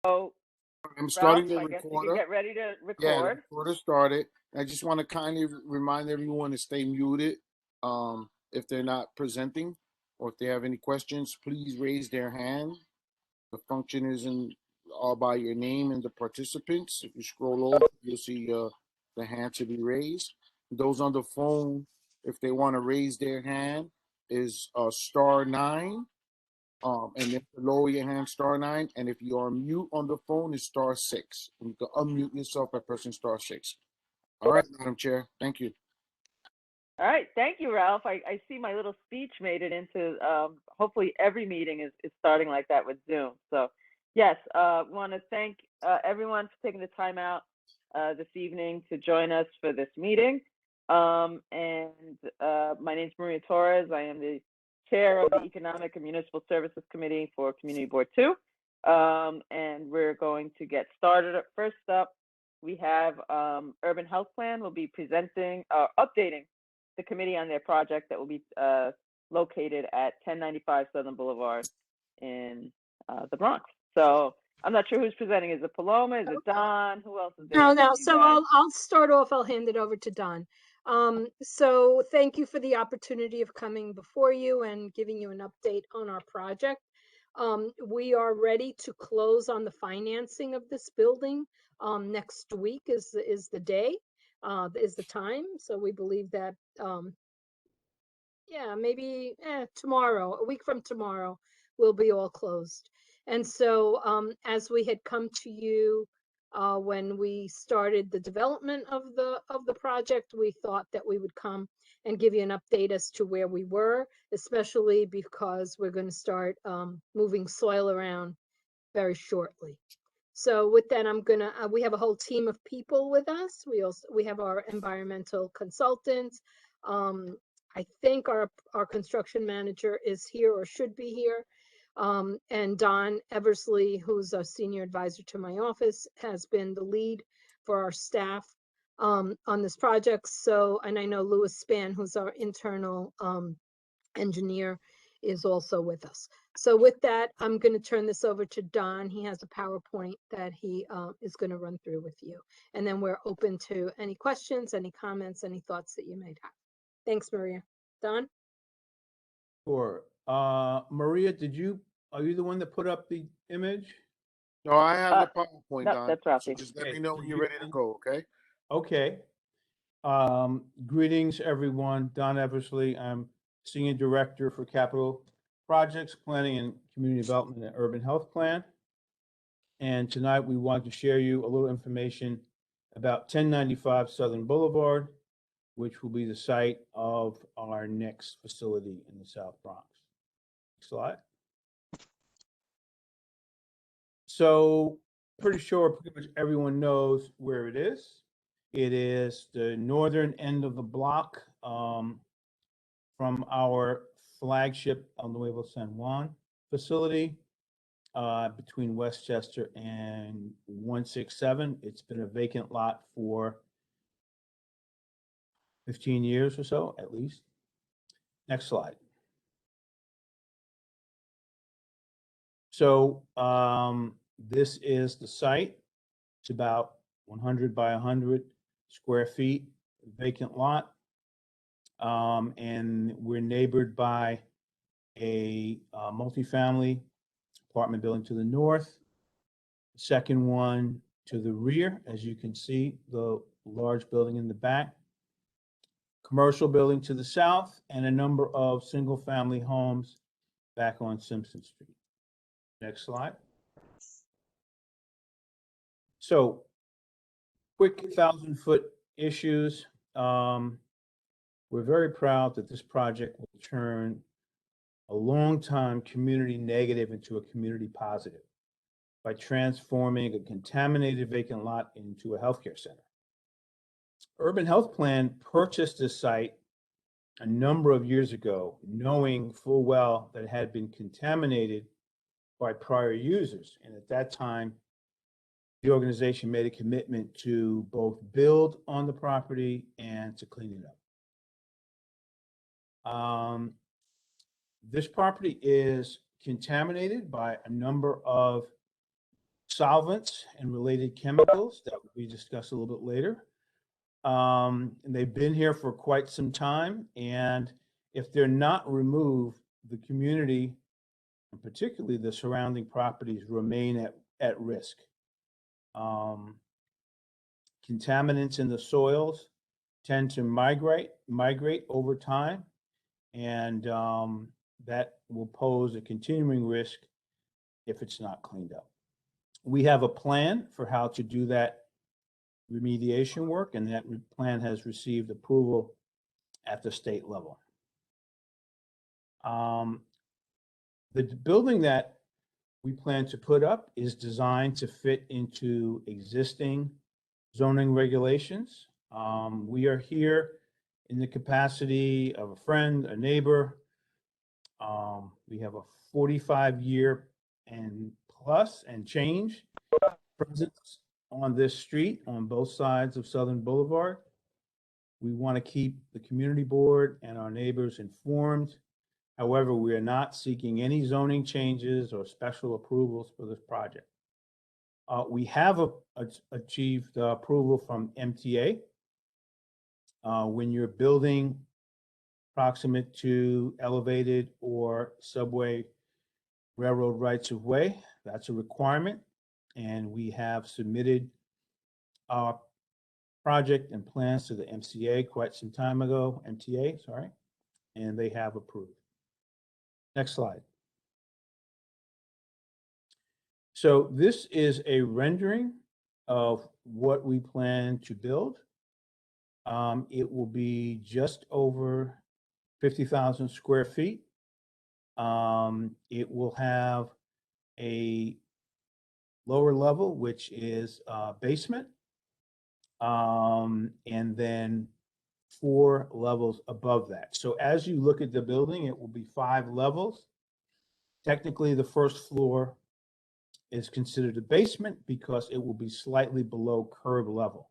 I'm Ralph, starting the I guess you can recorder. get ready to Yeah, the record. recorder started. I just want to kindly remind everyone to stay muted. If they're not presenting or if they have any questions, please raise their hand. The function is all by your name and the participants. If you scroll over, you'll see the hand to be raised. Those on the phone, if they want to raise their hand, is *9. And then lower your hand, *9. And if you are mute on the phone, it's *6. And you can unmute yourself by pressing *6. All right, Madam Chair. Thank you. All right, thank you, Ralph. I see my little speech made it into, hopefully every meeting is starting like that with Zoom. So yes, want to thank everyone for taking the time out this evening to join us for this meeting. My name is Maria Torres. I am the chair of the Economic and Municipal Services Committee for Community Board 2. And we're going to get started. First up, we have Urban Health Plan will be presenting, updating the committee on their project that will be located at 1095 Southern Boulevard in the Bronx. So I'm not sure who's presenting. Is it Paloma? Is it Don? Who else is there? No. So I'll start off. I'll hand it over to Don. So thank you for the opportunity of coming before you and giving you an update on our project. We are ready to close on the financing of this building. Next week is the day. Is the time. So we believe that, maybe tomorrow, a week from tomorrow, we'll be all closed. And so as we had come to you when we started the development of the project, we thought that we would come and give you an update as to where we were, especially because we're going to start moving soil around very shortly. So with that, I'm gonna, we have a whole team of people with us. We have our environmental consultants. I think our construction manager is here or should be here. And Don Eversley, who's a senior advisor to my office, has been the lead for our staff on this project. So, and I know Louis Spann, who's our internal engineer, is also with us. So with that, I'm going to turn this over to Don. He has a PowerPoint that he is going to run through with you. And then we're open to any questions, any comments, any thoughts that you may have. Thanks, Maria. Don? Sure. Maria, are you the one that put up the image? No, I have the PowerPoint, no, Don. that's Ralphie. So just let me know when you're ready to go, okay? Okay. Greetings, everyone. Don Eversley. I'm Senior Director for Capital Projects, Planning and Community Development and Urban Health Plan. And tonight we want to share you a little information about 1095 Southern Boulevard, which will be the site of our next facility in the South Bronx. Next slide. So pretty sure pretty much everyone knows where it is. It is the northern end of the block from our flagship El Nuevo San Juan facility between Westchester and 167. It's been a vacant lot for 15 years or so, at least. Next slide. So this is the site. It's about 100 by 100 square feet, vacant lot. And we're neighbored by a multifamily apartment building to the north. The second one to the rear, as you can see, the large building in the back. Commercial building to the south, and a number of single-family homes back on Simpson Street. Next slide. So, quick 1,000-foot issues. We're very proud that this project will turn a long-time community negative into a community positive by transforming a contaminated vacant lot into a healthcare center. Urban Health Plan purchased this site a number of years ago, knowing full well that it had been contaminated by prior users. And at that time, the organization made a commitment to both build on the property and to clean it up. This property is contaminated by a number of solvents and related chemicals that will be discussed a little bit later. And they've been here for quite some time. And if they're not removed, the community, and particularly the surrounding properties, remain at risk. Contaminants in the soils tend to migrate over time, and that will pose a continuing risk if it's not cleaned up. We have a plan for how to do that remediation work, and that plan has received approval at the state level. The building that we plan to put up is designed to fit into existing zoning regulations. We are here in the capacity of a friend, a neighbor. We have a 45-year and plus and change presence on this street on both sides of Southern Boulevard. We want to keep the community board and our neighbors informed. However, we are not seeking any zoning changes or special approvals for this project. We have achieved approval from MTA. When you're building proximate to elevated or subway railroad rights of way, that's a requirement. And we have submitted our project and plans to the MTA quite some time ago, MTA, sorry, and they have approved. Next slide. So this is a rendering of what we plan to build. It will be just over 50,000 square feet. It will have a lower level, which is basement, and then 4 levels above that. So as you look at the building, it will be 5 levels. Technically, the first floor is considered a basement because it will be slightly below curb level.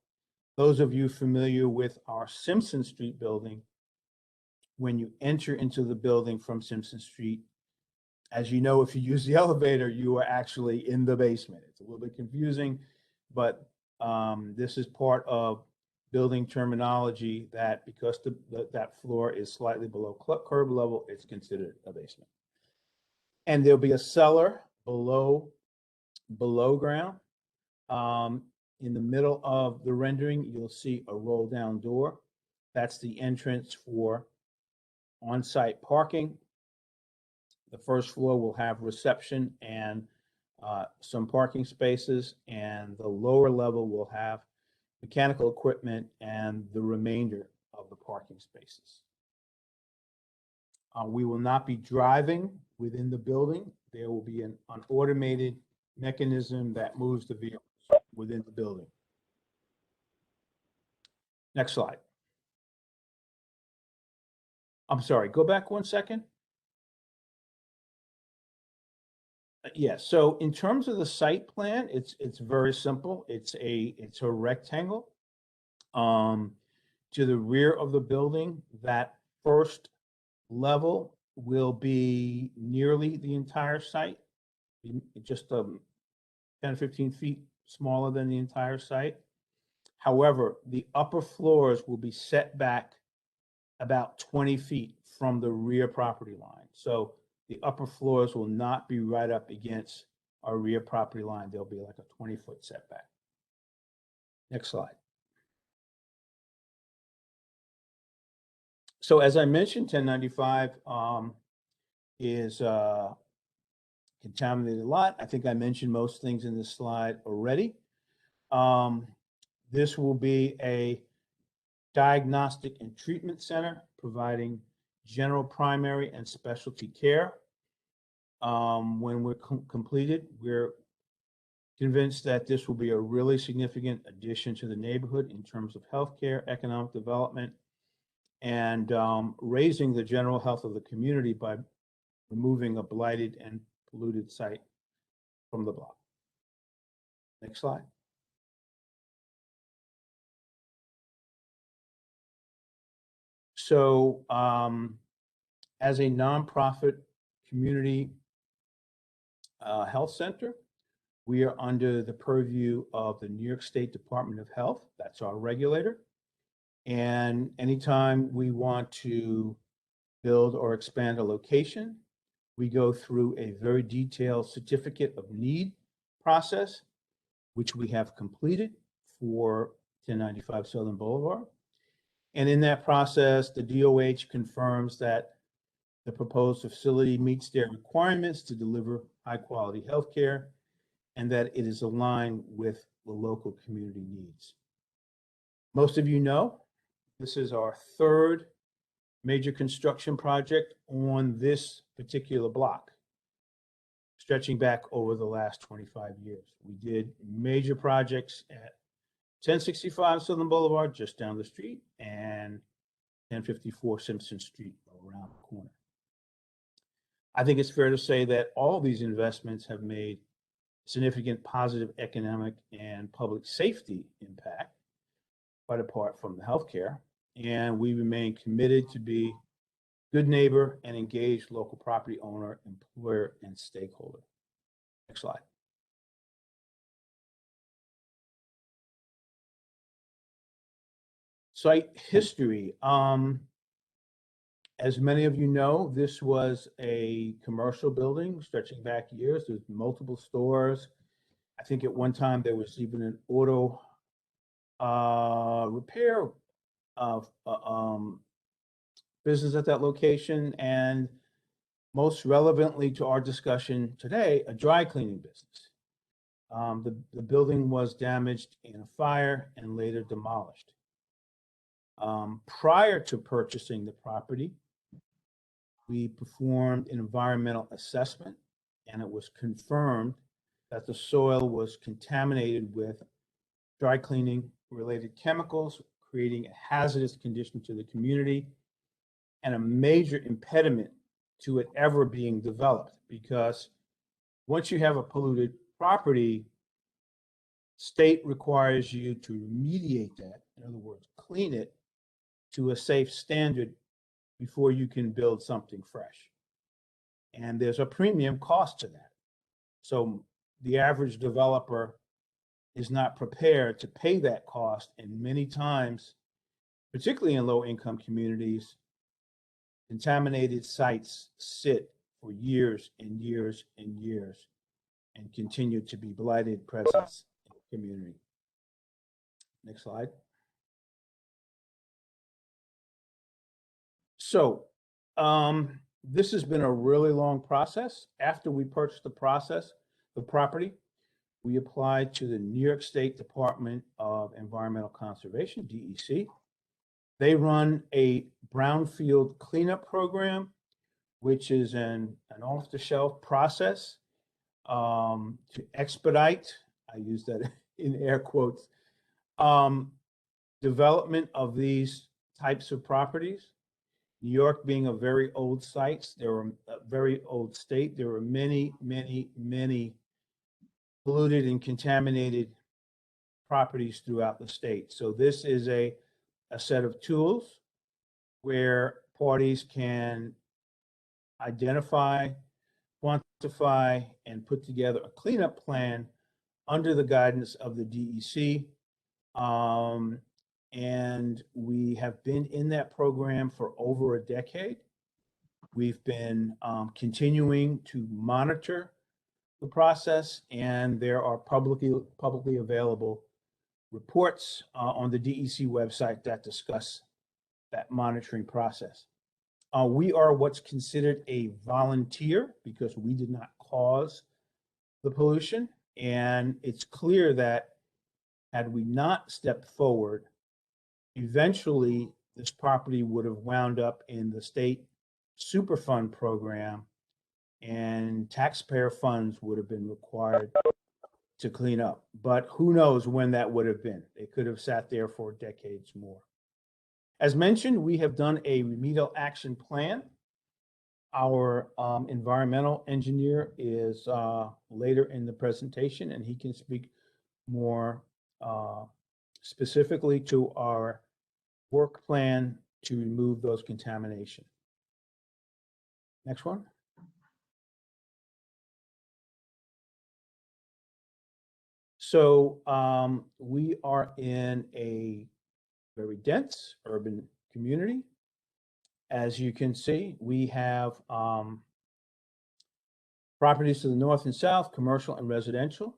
Those of you familiar with our Simpson Street building, when you enter into the building from Simpson Street, as you know, if you use the elevator, you are actually in the basement. It's a little bit confusing, but this is part of building terminology that because that floor is slightly below curb level, it's considered a basement. And there'll be a cellar below ground. In the middle of the rendering, you'll see a roll down door. That's the entrance for on-site parking. The first floor will have reception and some parking spaces, and the lower level will have mechanical equipment and the remainder of the parking spaces. We will not be driving within the building. There will be an automated mechanism that moves the vehicles within the building. Next slide. I'm sorry, go back 1 second. Yes, so in terms of the site plan, it's very simple. It's a rectangle. To the rear of the building, that first level will be nearly the entire site, just 10, 15 feet smaller than the entire site. However, the upper floors will be set back about 20 feet from the rear property line. So the upper floors will not be right up against our rear property line. There'll be like a 20-foot setback. Next slide. So as I mentioned, 1095 is contaminated lot. I think I mentioned most things in this slide already. This will be a diagnostic and treatment center providing general, primary, and specialty care. When we're completed, we're convinced that this will be a really significant addition to the neighborhood in terms of healthcare, economic development, and raising the general health of the community by removing a blighted and polluted site from the block. Next slide. So as a nonprofit community health center, We are under the purview of the New York State Department of Health. That's our regulator. And anytime we want to build or expand a location, we go through a very detailed certificate of need process, which we have completed for 1095 Southern Boulevard. And in that process, the DOH confirms that the proposed facility meets their requirements to deliver high-quality healthcare and that it is aligned with the local community needs. Most of you know, this is our third major construction project on this particular block, stretching back over the last 25 years. We did major projects at 1065 Southern Boulevard, just down the street, and 1054 Simpson Street, around the corner. I think it's fair to say that all these investments have made significant positive economic and public safety impact, quite apart from the healthcare, and we remain committed to be good neighbor and engaged local property owner, employer, and stakeholder. Next slide. Site history. As many of you know, this was a commercial building stretching back years. There's multiple stores. I think at one time there was even an auto repair business at that location, and most relevantly to our discussion today, a dry cleaning business. The building was damaged in a fire and later demolished. Prior to purchasing the property, we performed an environmental assessment, and it was confirmed that the soil was contaminated with dry cleaning related chemicals, creating a hazardous condition to the community and a major impediment to it ever being developed, because once you have a polluted property, state requires you to remediate that, in other words, clean it to a safe standard before you can build something fresh. And there's a premium cost to that. So the average developer is not prepared to pay that cost, and many times, particularly in low-income communities, contaminated sites sit for years and years and years and continue to be blighted presence in the community. Next slide. So this has been a really long process. After we purchased the property, we applied to the New York State Department of Environmental Conservation, DEC. They run a Brownfield Cleanup program, which is an off-the-shelf process to expedite, I use that in air quotes, development of these types of properties. New York being a very old site, there were a very old state, there were many, many, many polluted and contaminated properties throughout the state. So this is a set of tools where parties can identify, quantify, and put together a cleanup plan under the guidance of the DEC. And we have been in that program for over a decade. We've been continuing to monitor the process, and there are publicly available reports on the DEC website that discuss that monitoring process. We are what's considered a volunteer because we did not cause the pollution, and it's clear that had we not stepped forward, eventually this property would have wound up in the state Superfund program, and taxpayer funds would have been required to clean up. But who knows when that would have been? They could have sat there for decades more. As mentioned, we have done a remedial action plan. Our environmental engineer is later in the presentation, and he can speak more specifically to our work plan to remove those contamination. Next one. So we are in a very dense urban community. As you can see, we have properties to the north and south, commercial and residential.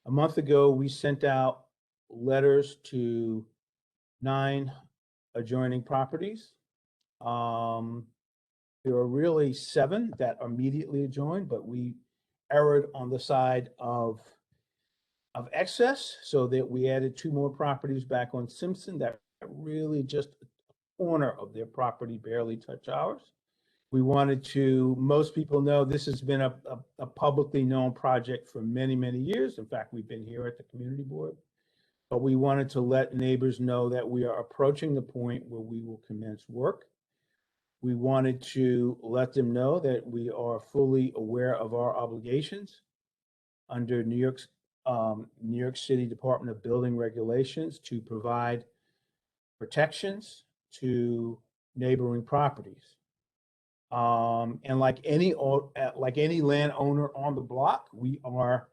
A month ago, we sent out letters to 9 adjoining properties. There are really 7 that are immediately adjoined, but we erred on the side of excess, so that we added 2 more properties back on Simpson that really just a corner of their property barely touch ours. We wanted to, most people know this has been a publicly known project for many, many years. In fact, we've been here at the community board, but we wanted to let neighbors know that we are approaching the point where we will commence work. We wanted to let them know that we are fully aware of our obligations under New York City Department of Building Regulations to provide protections to neighboring properties. And like any landowner on the block, we are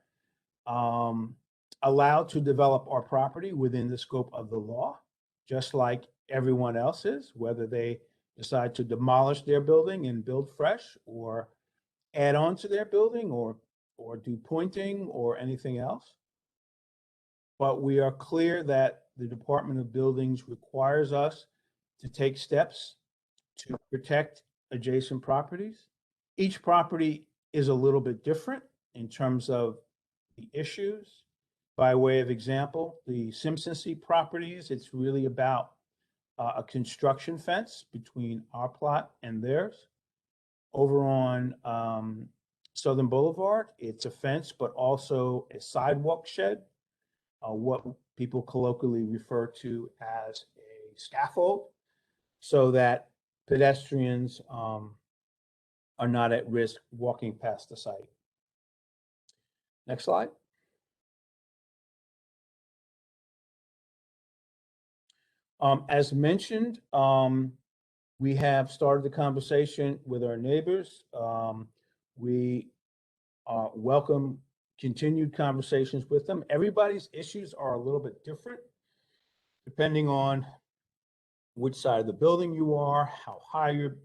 allowed to develop our property within the scope of the law, just like everyone else is, whether they decide to demolish their building and build fresh, or add on to their building, or do pointing or anything else. But we are clear that the Department of Buildings requires us to take steps to protect adjacent properties. Each property is a little bit different in terms of the issues. By way of example, the Simpson Street properties, it's really about a construction fence between our plot and theirs. Over on Southern Boulevard, it's a fence, but also a sidewalk shed, what people colloquially refer to as a scaffold, so that pedestrians are not at risk walking past the site. Next slide. As mentioned, we have started the conversation with our neighbors. We welcome continued conversations with them. Everybody's issues are a little bit different, depending on which side of the building you are, how high your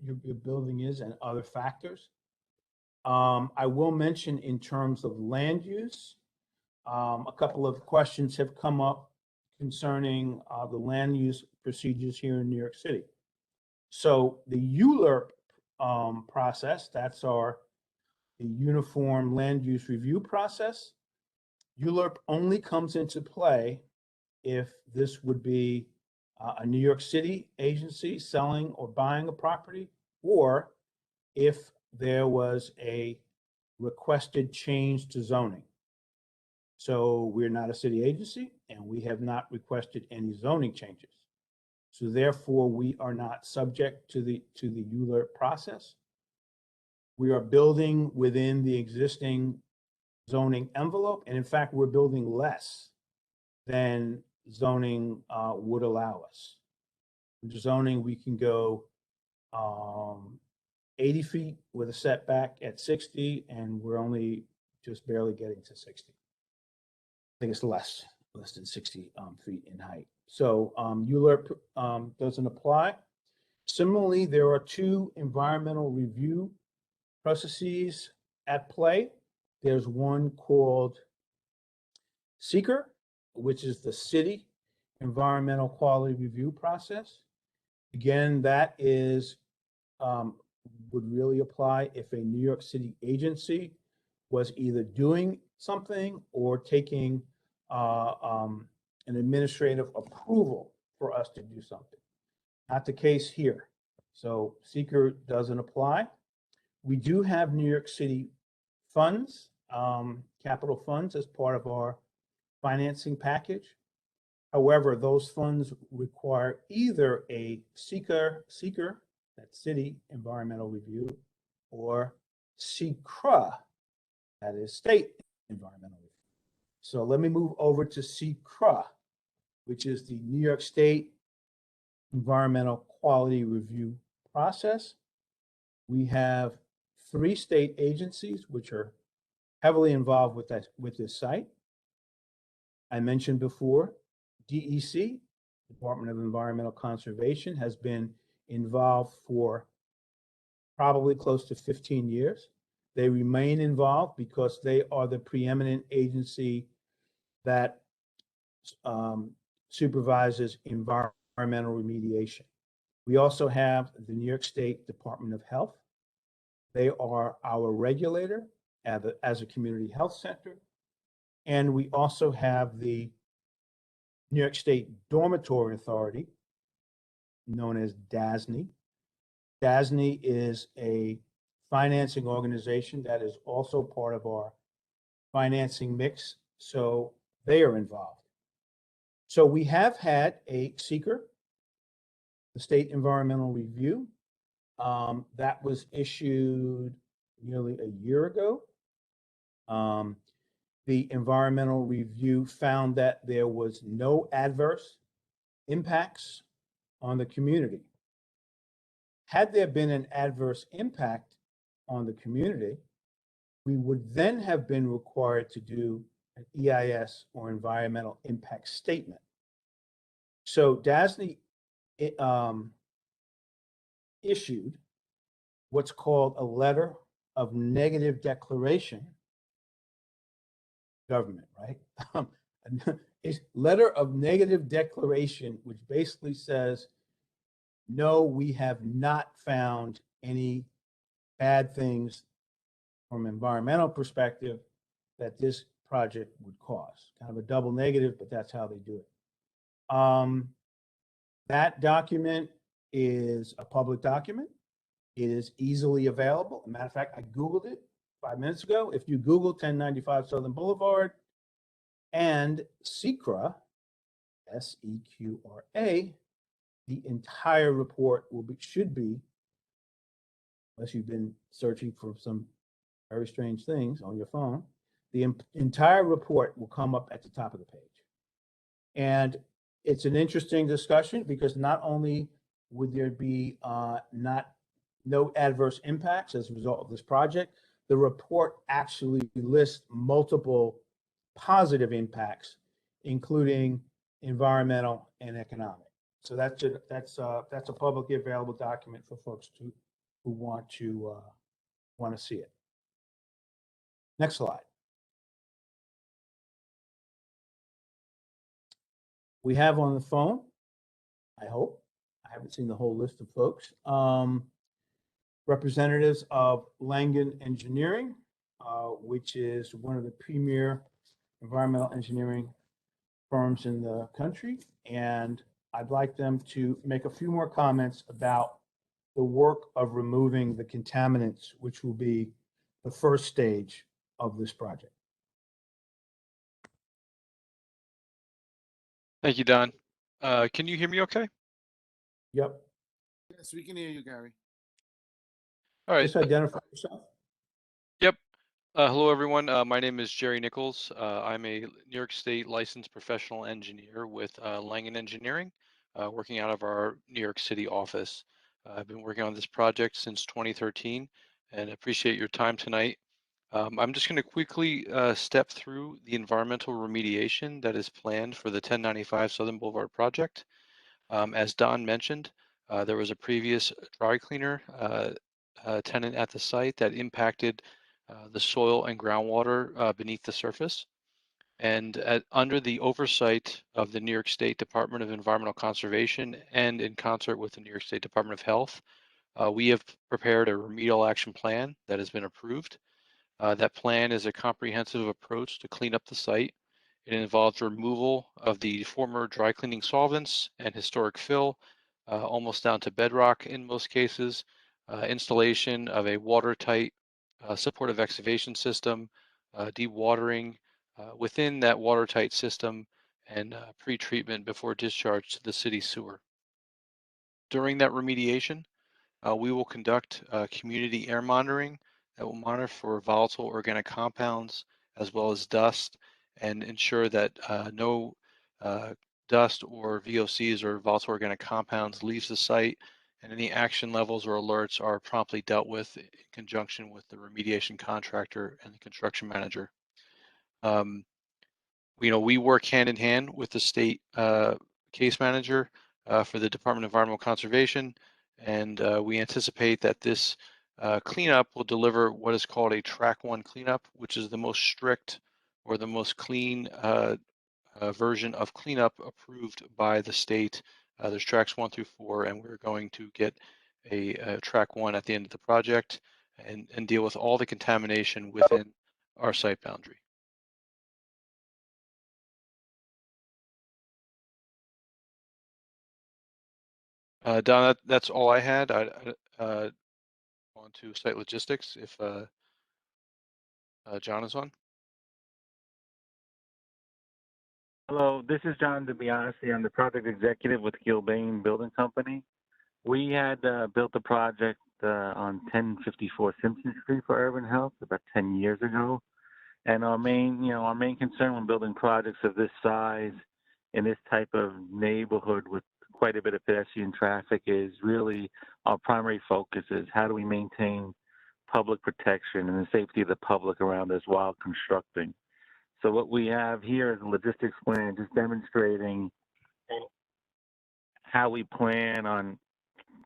building is, and other factors. I will mention, in terms of land use, a couple of questions have come up concerning the land use procedures here in New York City. So the ULURP process, that's the Uniform Land Use Review process. ULURP only comes into play if this would be a New York City agency selling or buying a property, or if there was a requested change to zoning. So we're not a city agency, and we have not requested any zoning changes. So therefore, we are not subject to the ULURP process. We are building within the existing zoning envelope, and in fact, we're building less than zoning would allow us. Under zoning, we can go 80 feet with a setback at 60, and we're only just barely getting to 60. I think it's less than 60 feet in height. So ULURP doesn't apply. Similarly, there are 2 environmental review processes at play. There's one called SEEKR, which is the City Environmental Quality Review process. Again, that is would really apply if a New York City agency was either doing something or taking an administrative approval for us to do something. Not the case here. So SEEKR doesn't apply. We do have New York City funds, capital funds, as part of our financing package. However, those funds require either a SEEKR, that's City Environmental Review, or SEEKRA, that is State Environmental Review. So let me move over to SEEKRA, which is the New York State Environmental Quality Review process. We have 3 state agencies which are heavily involved with this site. I mentioned before, DEC, Department of Environmental Conservation, has been involved for probably close to 15 years. They remain involved because they are the preeminent agency that supervises environmental remediation. We also have the New York State Department of Health. They are our regulator as a community health center. And we also have the New York State Dormitory Authority, known as DASNY. DASNY is a financing organization that is also part of our financing mix, so they are involved. So we have had a seeker, the State Environmental Review, that was issued nearly a year ago. The environmental review found that there was no adverse impacts on the community. Had there been an adverse impact on the community, we would then have been required to do an EIS or environmental impact statement. So DASNY issued what's called a letter of negative declaration. Government, right? A letter of negative declaration, which basically says, no, we have not found any bad things from an environmental perspective that this project would cause. Kind of a double negative, but that's how they do it. That document is a public document. It is easily available. As a matter of fact, I Googled it 5 minutes ago. If you Google 1095 Southern Boulevard and SECRA, SEQRA, the entire report should be, unless you've been searching for some very strange things on your phone, the entire report will come up at the top of the page. And it's an interesting discussion because not only would there be no adverse impacts as a result of this project, the report actually lists multiple positive impacts, including environmental and economic. So that's a publicly available document for folks who want to see it. Next slide. We have on the phone, I hope, I haven't seen the whole list of folks, representatives of Langen Engineering, which is one of the premier environmental engineering firms in the country. And I'd like them to make a few more comments about the work of removing the contaminants, which will be the first stage of this project. Thank you, Don. Can you hear me okay? Yep. Yes, we can hear you, Gary. All right. Just identify yourself. Yep. Hello, everyone. My name is Jerry Nichols. I'm a New York State licensed professional engineer with Langen Engineering, working out of our New York City office. I've been working on this project since 2013 and appreciate your time tonight. I'm just going to quickly step through the environmental remediation that is planned for the 1095 Southern Boulevard project. As Don mentioned, there was a previous dry cleaner tenant at the site that impacted the soil and groundwater beneath the surface. And under the oversight of the New York State Department of Environmental Conservation and in concert with the New York State Department of Health, we have prepared a remedial action plan that has been approved. That plan is a comprehensive approach to clean up the site. It involves removal of the former dry cleaning solvents and historic fill, almost down to bedrock in most cases, installation of a watertight supportive excavation system, dewatering within that watertight system, and pre-treatment before discharge to the city sewer. During that remediation, we will conduct community air monitoring that will monitor for volatile organic compounds as well as dust and ensure that no dust or VOCs or volatile organic compounds leaves the site, and any action levels or alerts are promptly dealt with in conjunction with the remediation contractor and the construction manager. we work hand in hand with the state case manager for the Department of Environmental Conservation, and we anticipate that this cleanup will deliver what is called a Track 1 cleanup, which is the most strict or the most clean version of cleanup approved by the state. There's tracks 1 through 4, and we're going to get a track 1 at the end of the project and deal with all the contamination within our site boundary. Don, that's all I had. On to site logistics if John is on. Hello, this is John DiBiase. I'm the project executive with Gilbane Building Company. We had built a project on 1054 Simpson Street for Urban Health about 10 years ago. And our main concern when building projects of this size in this type of neighborhood with quite a bit of pedestrian traffic is really our primary focus is how do we maintain public protection and the safety of the public around us while constructing. So what we have here is a logistics plan just demonstrating how we plan on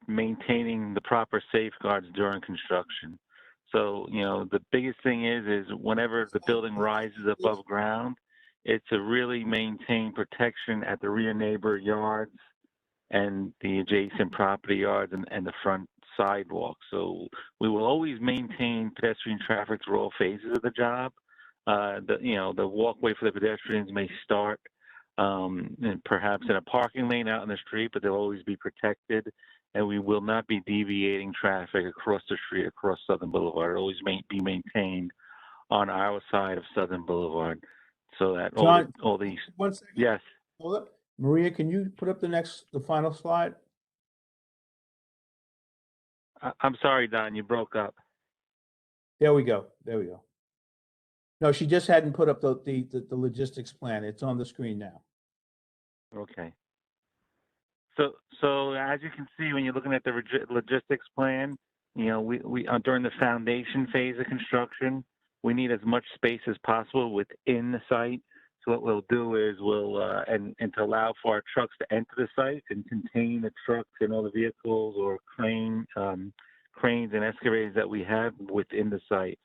maintaining the proper safeguards during construction. So, the biggest thing is whenever the building rises above ground, it's to really maintain protection at the rear neighbor yards and the adjacent property yards and the front sidewalk. So we will always maintain pedestrian traffic through all phases of the job. The walkway for the pedestrians may start and perhaps in a parking lane out in the street, but they'll always be protected. And we will not be deviating traffic across the street, across Southern Boulevard. It'll always be maintained on our side of Southern Boulevard, so that John, all these. 1 second. Yes. Hold up. Maria, can you put up the final slide? I'm sorry, Don, you broke up. There we go. No, she just hadn't put up the logistics plan. It's on the screen now. Okay. So as you can see, when you're looking at the logistics plan, we during the foundation phase of construction, we need as much space as possible within the site. So what we'll do is and to allow for our trucks to enter the site and contain the trucks and all the vehicles or cranes and excavators that we have within the site.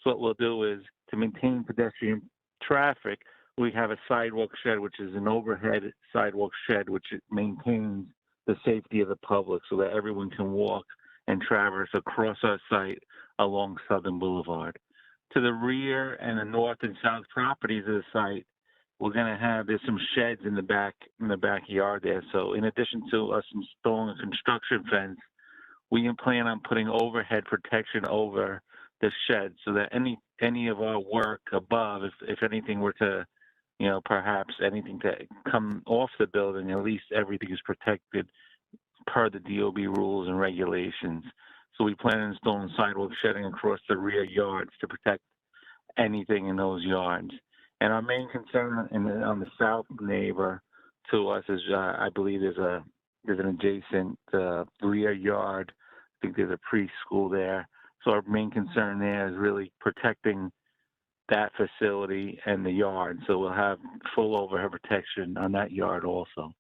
So what we'll do is to maintain pedestrian traffic, we have a sidewalk shed, which is an overhead sidewalk shed, which maintains the safety of the public so that everyone can walk and traverse across our site along Southern Boulevard. To the rear and the north and south properties of the site, there's some sheds in the backyard there. So in addition to us installing a construction fence, we plan on putting overhead protection over the shed so that any of our work above, if anything were to, perhaps anything to come off the building, at least everything is protected per the DOB rules and regulations. So we plan on installing sidewalk shedding across the rear yards to protect anything in those yards. And our main concern on the south neighbor to us is, I believe there's an adjacent rear yard. I think there's a preschool there. So our main concern there is really protecting that facility and the yard. So we'll have full overhead protection on that yard also.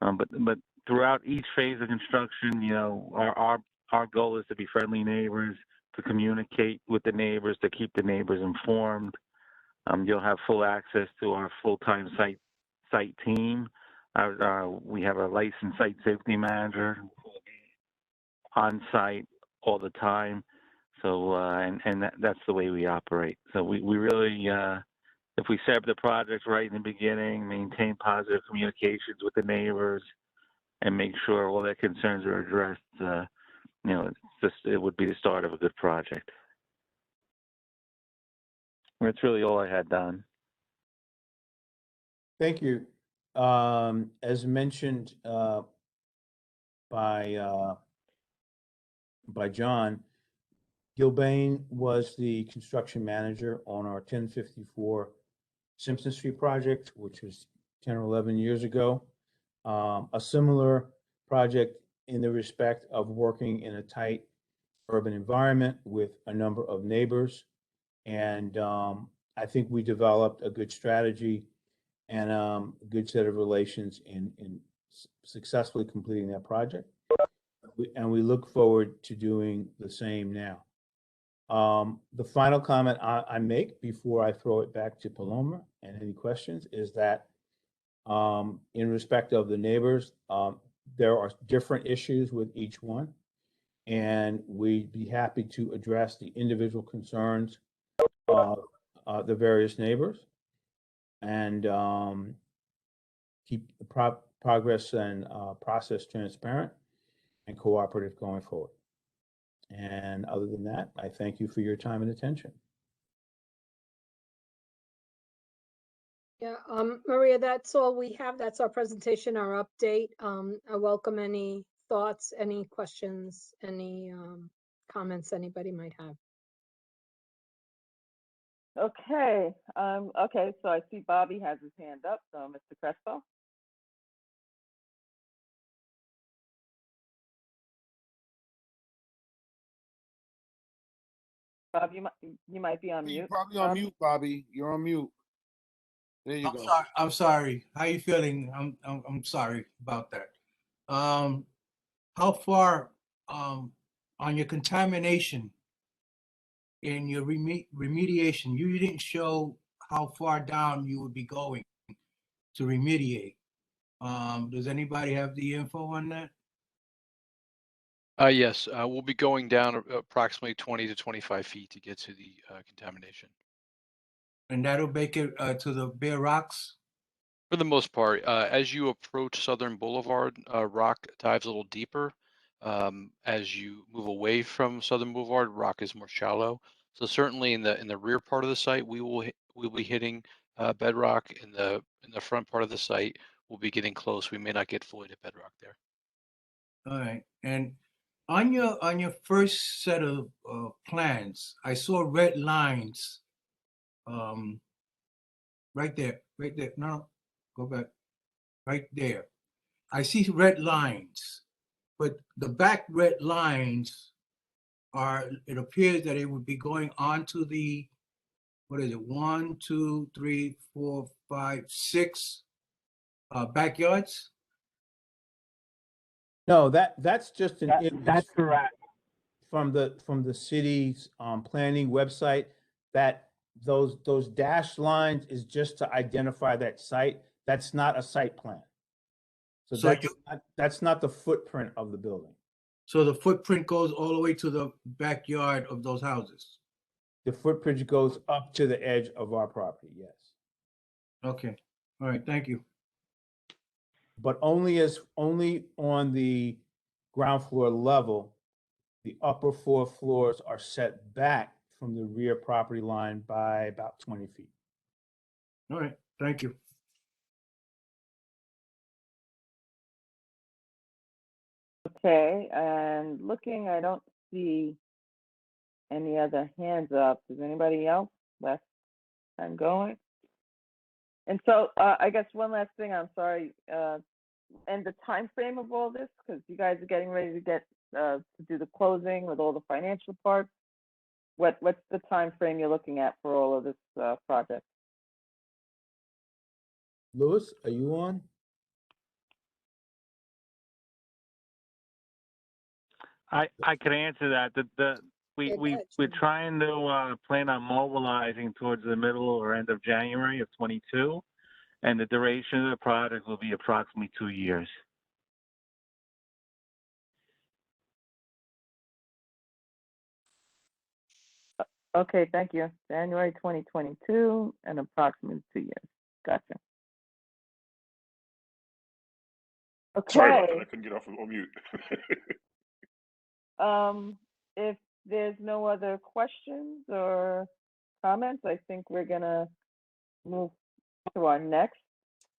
But throughout each phase of construction, our goal is to be friendly neighbors, to communicate with the neighbors, to keep the neighbors informed. You'll have full access to our full-time site team. We have a licensed site safety manager on site all the time. So, that's the way we operate. So we really, if we set up the project right in the beginning, maintain positive communications with the neighbors and make sure all their concerns are addressed, it would be the start of a good project. That's really all I had, Don. Thank you. As mentioned by John, Gilbane was the construction manager on our 1054 Simpson Street project, which was 10 or 11 years ago. A similar project in the respect of working in a tight urban environment with a number of neighbors. And I think we developed a good strategy and a good set of relations in successfully completing that project. And we look forward to doing the same now. The final comment I make before I throw it back to Paloma and any questions is that in respect of the neighbors, there are different issues with each one, and we'd be happy to address the individual concerns of the various neighbors and keep the progress and process transparent and cooperative going forward. And other than that, I thank you for your time and attention. Yeah, Maria, that's all we have. That's our presentation, our update. I welcome any thoughts, any questions, any comments anybody might have. Okay. Okay. So I see Bobby has his hand up. So Mr. Crespo. Bob, you might be on You're mute. probably on mute, Bobby. You're on mute. There you go. I'm sorry. How you feeling? I'm sorry about that. How far on your contamination in your remediation, you didn't show how far down you would be going to remediate. Does anybody have the info on that? Yes, we'll be going down approximately 20 to 25 feet to get to the contamination. And that'll make it to the bare rocks? For the most part, as you approach Southern Boulevard, rock dives a little deeper. As you move away from Southern Boulevard, rock is more shallow. So certainly in the rear part of the site, we'll be hitting bedrock. In the front part of the site, we'll be getting close. We may not get fully to bedrock there. All right. And on your first set of plans, I saw red lines. Right there. No, go back. Right there. I see red lines, but the back red lines are, it appears that it would be going on to the, what is it, 1, 2, 3, 4, 5, 6 backyards? No, that's just an image That's correct. from the city's planning website. That those dashed lines is just to identify that site. That's not a site plan. So that's not the footprint of the building. So the footprint goes all the way to the backyard of those houses? The footprint goes up to the edge of our property, yes. Okay, all right, thank you. But only on the ground floor level, the upper 4 floors are set back from the rear property line by about 20 feet. All right, thank you. Okay. And looking, I don't see any other hands up. Does anybody else? Last time going. And so I guess one last thing. I'm sorry. And the time frame of all this, because you guys are getting ready to get to do the closing with all the financial parts. What's the time frame you're looking at for all of this project? Louis, are you on? I could answer that. We're trying to plan on mobilizing towards the middle or end of January of 22, and the duration of the project will be approximately 2 years. Okay, thank you. January 2022 and approximately 2 years. Gotcha. Okay. Sorry about that. I couldn't get off of mute. If there's no other questions or comments, I think we're gonna move to our next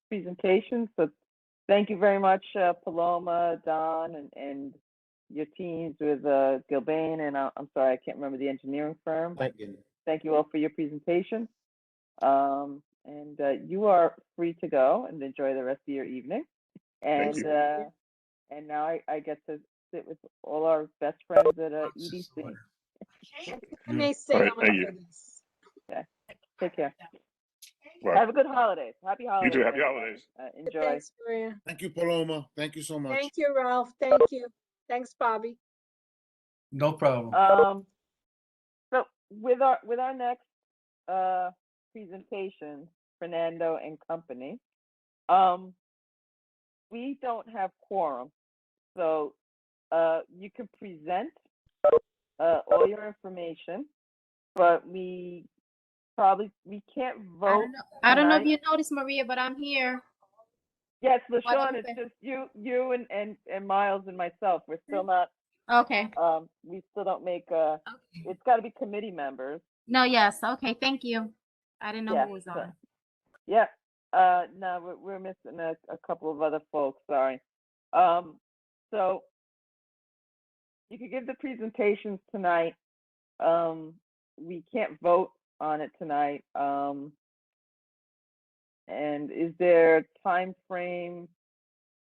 presentation. So thank you very much, Paloma, Don, and your teams with Gilbane, and I'm sorry, I can't remember the engineering firm. Thank you all for your presentation. And you are free to go and enjoy the rest of your evening. And and now I get to sit with all our best friends at EDC. I may stay All right, on thank you. for this. Okay, take care. Right. Have a good holidays. Happy You holidays. too. Happy everyone. holidays. Enjoy. Thanks, Maria. Thank you, Paloma. Thank you so much. Thank you, Ralph. Thank you. Thanks, Bobby. No problem. So with our next presentation, Fernando and company, we don't have quorum, so you can present all your information, but we can't vote. I don't know if tonight. you noticed, Maria, but I'm here. Yes, What LaShawn, else it's is- just you and Miles and myself. We're still not. Okay. We still don't make. It's got to be committee members. No, yes. Okay, thank you. I didn't know Yeah, who was so- on. Yeah. No, we're missing a couple of other folks. Sorry. So you could give the presentations tonight. We can't vote on it tonight. And is there a time frame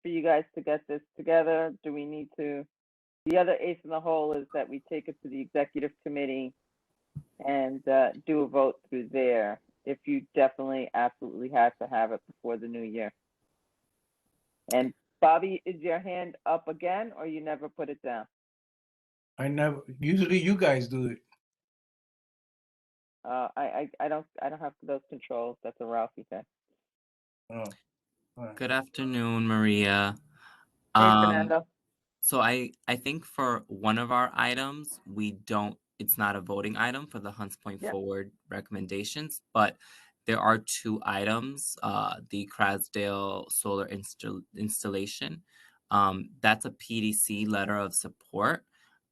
for you guys to get this together? Do we need to? The other ace in the hole is that we take it to the executive committee and do a vote through there if you definitely absolutely have to have it before the new year. And Bobby, is your hand up again, or you never put it down? I never, usually you guys do it. I don't have those controls. That's a Ralphie thing. Oh, all right. Good afternoon, Maria. Hey, Fernando. So I think for one of our items, it's not a voting item for the Hunts Point Yep. Forward recommendations, but there are two items, the Crasdale solar installation. That's a PDC letter of support.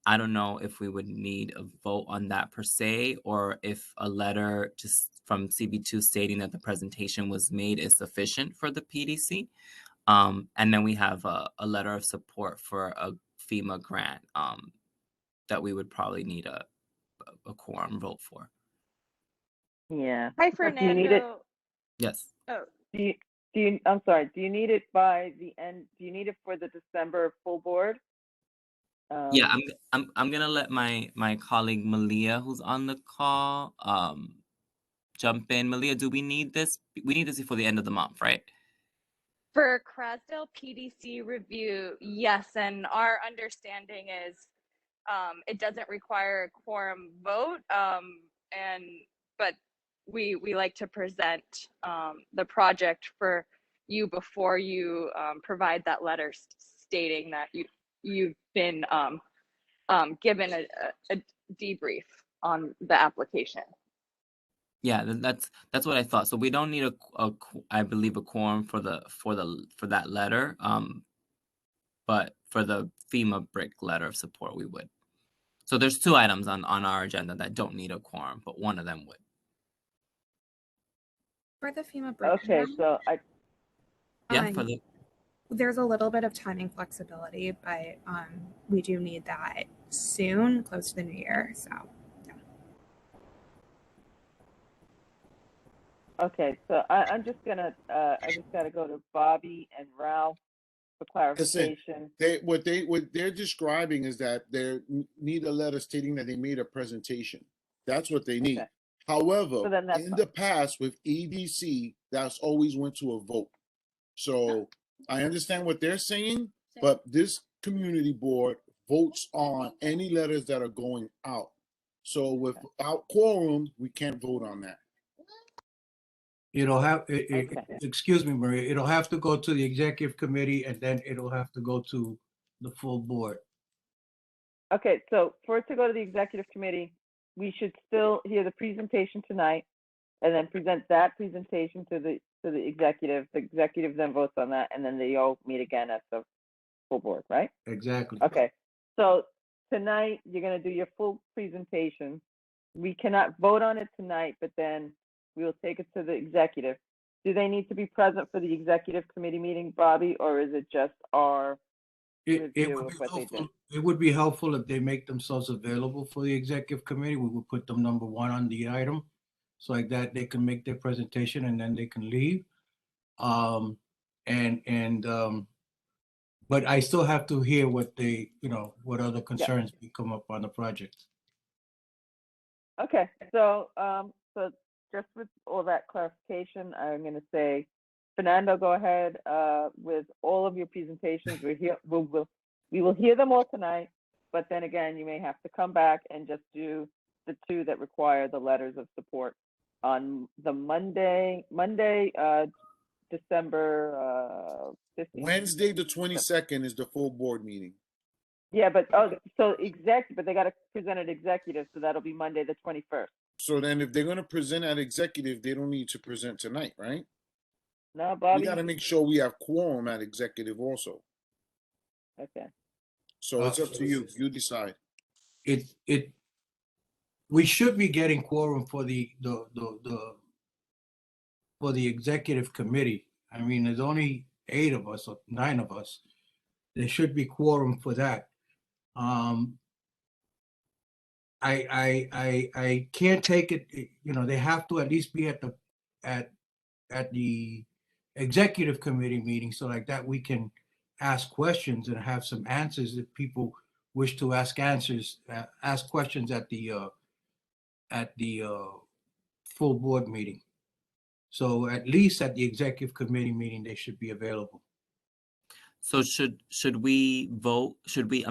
I don't know if we would need a vote on that per se, or if a letter just from CB2 stating that the presentation was made is sufficient for the PDC. And then we have a letter of support for a FEMA grant that we would probably need a quorum vote for. Yeah. Hi, Do you need it? Fernando. Yes. Oh, Do you? I'm sorry. Do you need it by the end? Do you need it for the December full board? Yeah, I'm gonna let my colleague Malia, who's on the call, jump in. Malia, do we need this? We need this before the end of the month, right? for Crasdale PDC review, yes, and our understanding is it doesn't require a quorum vote, but we like to present the project for you before you provide that letter stating that you've been given a debrief on the application. Yeah, that's what I thought. So we don't need I believe a quorum for that letter. But for the FEMA brick letter of support, we would. So there's two items on our agenda that don't need a quorum, but one of them would. For the FEMA brick. Okay, so there's a little bit of timing flexibility, but we do need that soon, close to the new year. So yeah. Okay, so I'm just gonna I just gotta go to Bobby and Ralph for clarification. What they're describing is that they need a letter stating that they made a presentation. That's what they need. Okay. However, So then that's in fine. the past with EDC, that's always went to a vote. So I understand what they're saying, but this community board votes on any letters that are going out. So without quorum, we can't vote on that. It'll have, Okay. excuse me, Maria, it'll have to go to the executive committee and then it'll have to go to the full board. Okay, so for it to go to the executive committee, we should still hear the presentation tonight and then present that presentation to the executive. The executive then votes on that, and then they all meet again at the full board, right? Exactly. Okay, so tonight you're gonna do your full presentation. We cannot vote on it tonight, but then we will take it to the executive. Do they need to be present for the executive committee meeting, Bobby, or is it just our review of what they did? It would be helpful if they make themselves available for the executive committee. We would put them number one on the item. So like that, they can make their presentation and then they can leave. But I still have to hear what what other concerns come up on the project. Okay, so so just with all that clarification, I'm going to say, Fernando, go ahead with all of your presentations. We will hear them all tonight, but then again, you may have to come back and just do the two that require the letters of support on the Monday, December 15th. Wednesday, the 22nd is the full board meeting. Yeah, but but they got to present it executive, so that'll be Monday the 21st. So then if they're going to present at executive, they don't need to present tonight, right? No, Bobby. We got to make sure we have quorum at executive also. Okay. So it's up to you. You decide. We should be getting quorum for the executive committee. I mean, there's only 8 of us or 9 of us. There should be quorum for that. I can't take it. You know, they have to at least be at the executive committee meeting, so like that we can ask questions and have some answers if people wish to ask questions at the full board meeting. So at least at the executive committee meeting, they should be available. So should we vote? Should we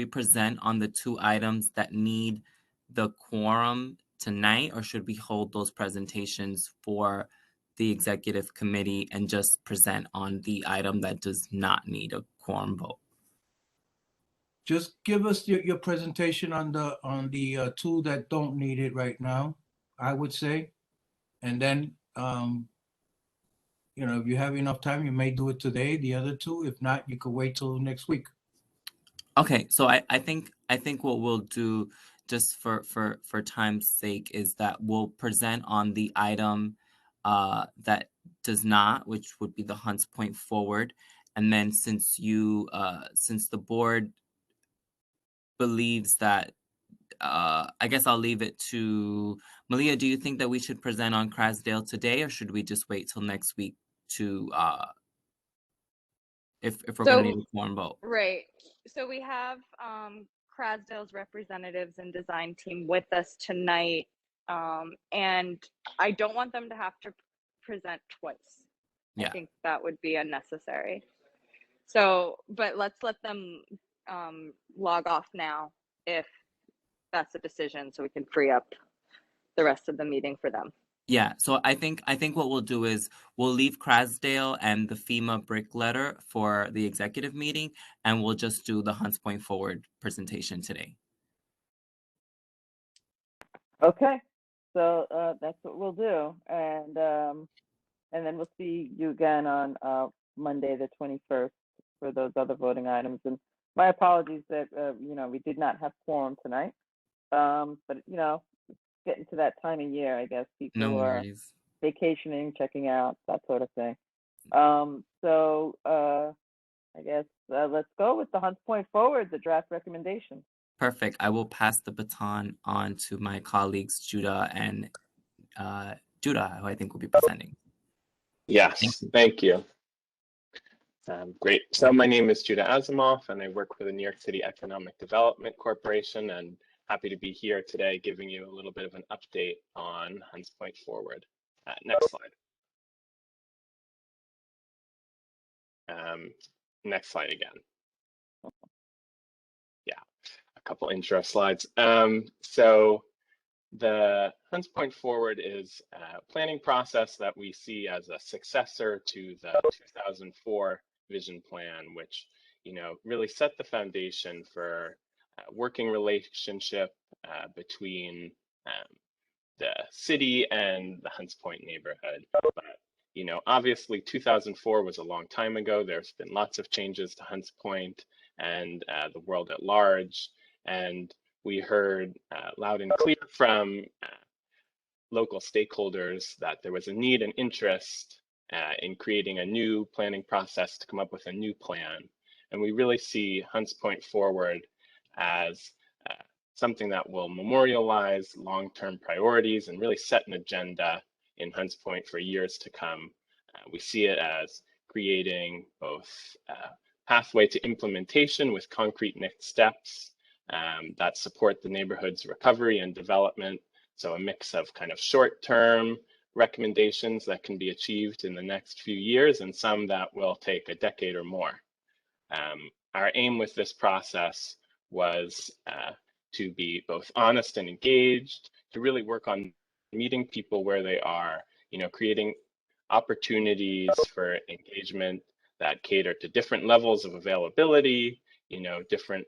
present on the 2 items that need the quorum tonight, or should we hold those presentations for the executive committee and just present on the item that does not need a quorum vote? Just give us your presentation on the 2 that don't need it right now, I would say. And then, you know, if you have enough time, you may do it today, the other 2. If not, you could wait till next week. Okay, so I think what we'll do, just for time's sake, is that we'll present on the item that does not, which would be the Hunts Point Forward. And then since the board believes that, I guess I'll leave it to Malia. Do you think that we should present on Crasdale today, or should we just wait till next week to if we're going to need a quorum vote? Right. So we have Crasdale's representatives and design team with us tonight, and I don't want them to have to present twice. Yeah. I think that would be unnecessary. So, but let's let them log off now if that's the decision, so we can free up the rest of the meeting for them. Yeah, so I think what we'll do is we'll leave Crasdale and the FEMA brick letter for the executive meeting, and we'll just do the Hunts Point Forward presentation today. Okay, so that's what we'll do, and then we'll see you again on Monday the 21st for those other voting items. And my apologies that you know, we did not have quorum tonight, but you know, getting to that time of year, I guess people are vacationing, checking out, that sort of thing. So I guess let's go with the Hunts Point Forward, the draft recommendation. Perfect. I will pass the baton on to my colleagues, Judah and Judah, who I think will be presenting. Yes, thank you. Great. So my name is Judah Asimov, and I work for the New York City Economic Development Corporation, and happy to be here today giving you a little bit of an update on Hunts Point Forward. Next slide. Next slide again. Yeah, a couple intro slides. So the Hunts Point Forward is a planning process that we see as a successor to the 2004 vision plan, which, you know, really set the foundation for a working relationship between the city and the Hunts Point neighborhood. But, you know, obviously 2004 was a long time ago. There's been lots of changes to Hunts Point and the world at large. And we heard loud and clear from local stakeholders that there was a need and interest in creating a new planning process to come up with a new plan. And we really see Hunts Point Forward as something that will memorialize long-term priorities and really set an agenda in Hunts Point for years to come. We see it as creating both a pathway to implementation with concrete next steps that support the neighborhood's recovery and development, So a mix of kind of short-term recommendations that can be achieved in the next few years and some that will take a decade or more. Our aim with this process was to be both honest and engaged, to really work on meeting people where they are, creating opportunities for engagement that cater to different levels of availability, different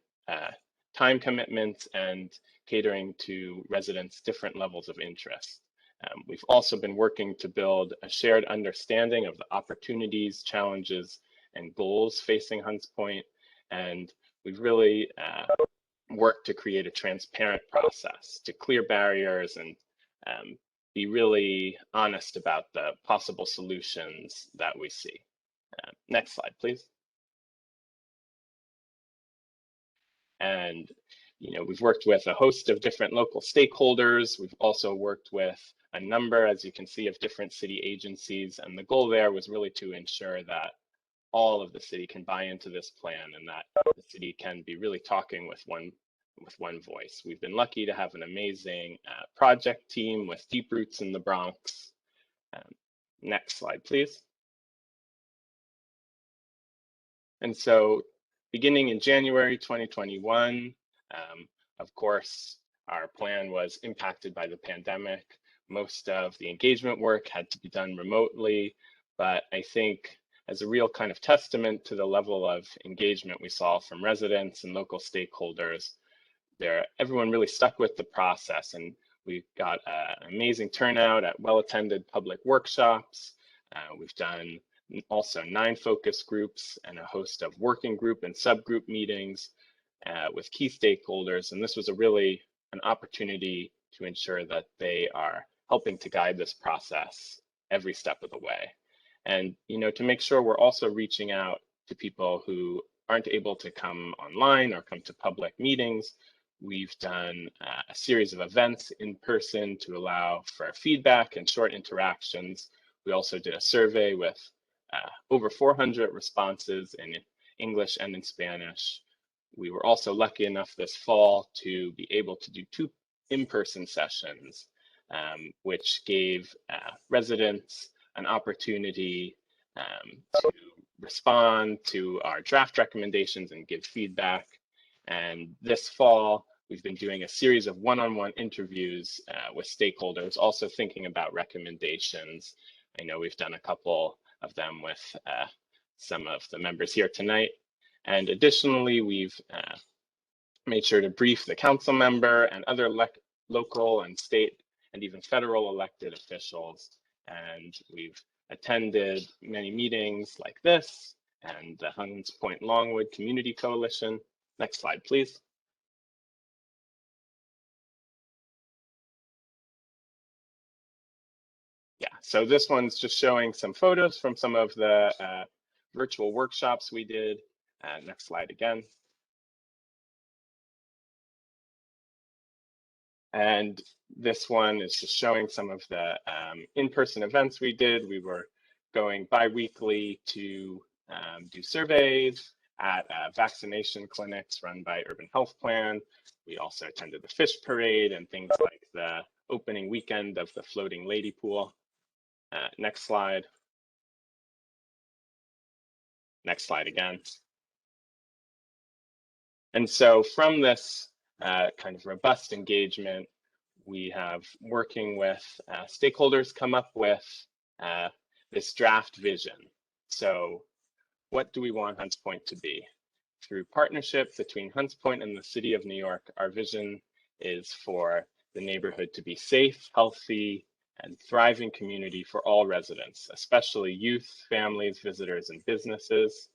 time commitments, and catering to residents' different levels of interest. We've also been working to build a shared understanding of the opportunities, challenges, and goals facing Hunts Point, and we've really worked to create a transparent process, to clear barriers and be really honest about the possible solutions that we see. Next slide, please. And we've worked with a host of different local stakeholders. We've also worked with a number, as you can see, of different city agencies. And the goal there was really to ensure that all of the city can buy into this plan and that the city can be really talking with one voice. We've been lucky to have an amazing project team with deep roots in the Bronx. Next slide, please. And so beginning in January 2021, of course, our plan was impacted by the pandemic. Most of the engagement work had to be done remotely, but I think as a real kind of testament to the level of engagement we saw from residents and local stakeholders, everyone really stuck with the process, and we got an amazing turnout at well-attended public workshops. We've done also 9 focus groups and a host of working group and subgroup meetings with key stakeholders. And this was really an opportunity to ensure that they are helping to guide this process every step of the way. And, to make sure we're also reaching out to people who aren't able to come online or come to public meetings, we've done a series of events in person to allow for feedback and short interactions. We also did a survey with over 400 responses in English and in Spanish. We were also lucky enough this fall to be able to do 2 in-person sessions, which gave residents an opportunity to respond to our draft recommendations and give feedback. And this fall, we've been doing a series of one-on-one interviews with stakeholders, also thinking about recommendations. I know we've done a couple of them with some of the members here tonight. And additionally, we've made sure to brief the council member and other local and state and even federal elected officials. And we've attended many meetings like this and the Hunts Point Longwood Community Coalition. Next slide, please. Yeah, so this one's just showing some photos from some of the virtual workshops we did. Next slide again. And this one is just showing some of the in-person events we did. We were going bi-weekly to do surveys at vaccination clinics run by Urban Health Plan. We also attended the fish parade and things like the opening weekend of the floating lady pool. Next slide. Next slide again. And so from this kind of robust engagement, we have working with stakeholders come up with this draft vision. So what do we want Hunts Point to be? Through partnership between Hunts Point and the City of New York, our vision is for the neighborhood to be safe, healthy, and thriving community for all residents, especially youth, families, visitors, and businesses.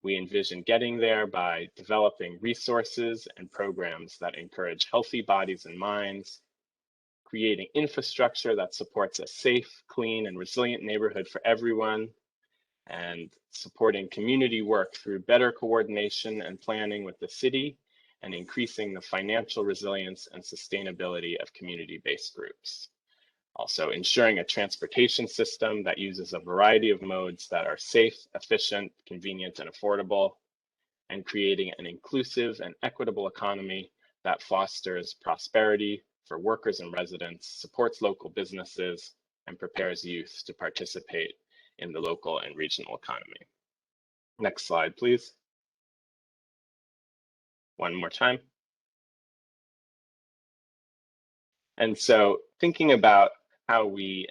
We envision getting there by developing resources and programs that encourage healthy bodies and minds, creating infrastructure that supports a safe, clean, and resilient neighborhood for everyone, and supporting community work through better coordination and planning with the city, and increasing the financial resilience and sustainability of community-based groups. Also ensuring a transportation system that uses a variety of modes that are safe, efficient, convenient, and affordable, and creating an inclusive and equitable economy that fosters prosperity for workers and residents, supports local businesses, and prepares youth to participate in the local and regional economy. Next slide, please. One more time. And so thinking about how we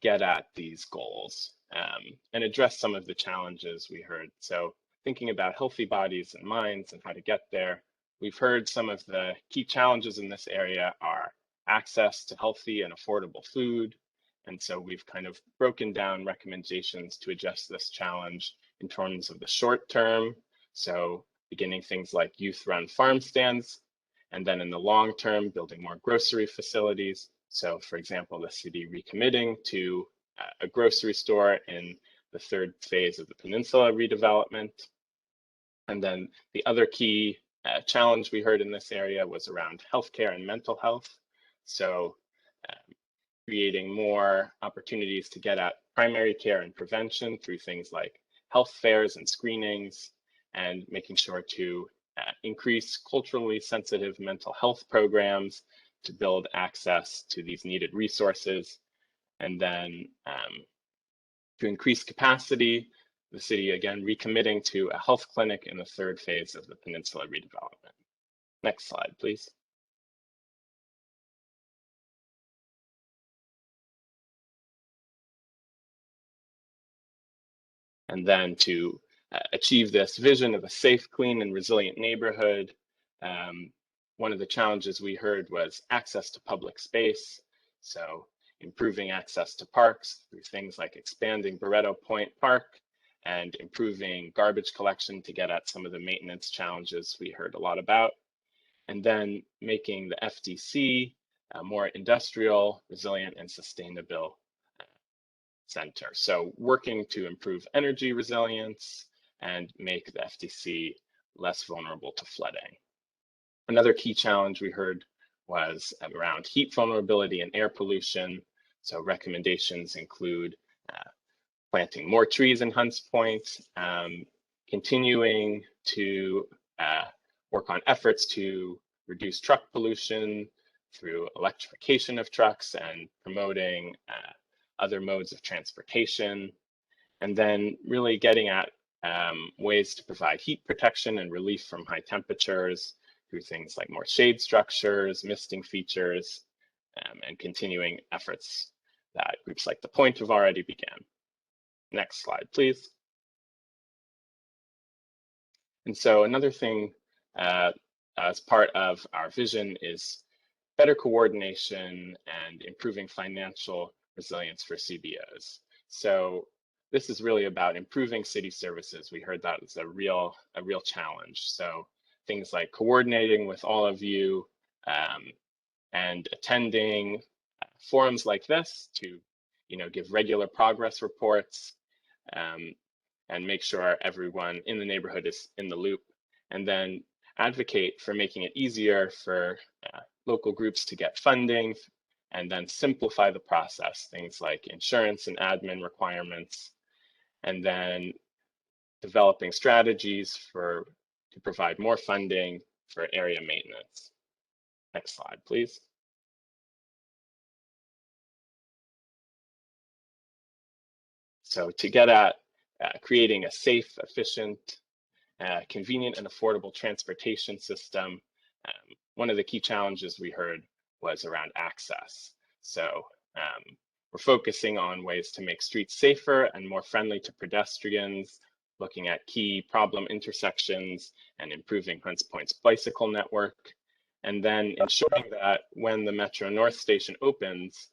get at these goals and address some of the challenges we heard. So thinking about healthy bodies and minds and how to get there, we've heard some of the key challenges in this area are access to healthy and affordable food. And so we've kind of broken down recommendations to address this challenge in terms of the short term. So beginning things like youth-run farm stands, and then in the long term, building more grocery facilities. So for example, the city recommitting to a grocery store in the third phase of the peninsula redevelopment. And then the other key challenge we heard in this area was around healthcare and mental health. So creating more opportunities to get at primary care and prevention through things like health fairs and screenings, and making sure to increase culturally sensitive mental health programs to build access to these needed resources. And then to increase capacity, the city again recommitting to a health clinic in the third phase of the peninsula redevelopment. Next slide, please. And then to achieve this vision of a safe, clean, and resilient neighborhood, one of the challenges we heard was access to public space. So improving access to parks through things like expanding Barretto Point Park and improving garbage collection to get at some of the maintenance challenges we heard a lot about. And then making the FDC more industrial, resilient, and sustainable center. So working to improve energy resilience and make the FDC less vulnerable to flooding. Another key challenge we heard was around heat vulnerability and air pollution. So recommendations include planting more trees in Hunts Point, continuing to work on efforts to reduce truck pollution through electrification of trucks and promoting other modes of transportation, and then really getting at ways to provide heat protection and relief from high temperatures through things like more shade structures, misting features, and continuing efforts that groups like The Point have already began. Next slide, please. And so another thing as part of our vision is better coordination and improving financial resilience for CBOs. So this is really about improving city services. We heard that was a real challenge. So things like coordinating with all of you and attending forums like this to give regular progress reports and make sure everyone in the neighborhood is in the loop, and then advocate for making it easier for local groups to get funding, and then simplify the process, things like insurance and admin requirements, and then developing strategies to provide more funding for area maintenance. Next slide, please. So to get at creating a safe, efficient, convenient, and affordable transportation system, one of the key challenges we heard was around access. So we're focusing on ways to make streets safer and more friendly to pedestrians, looking at key problem intersections and improving Hunts Point's bicycle network, and then ensuring that when the Metro North station opens,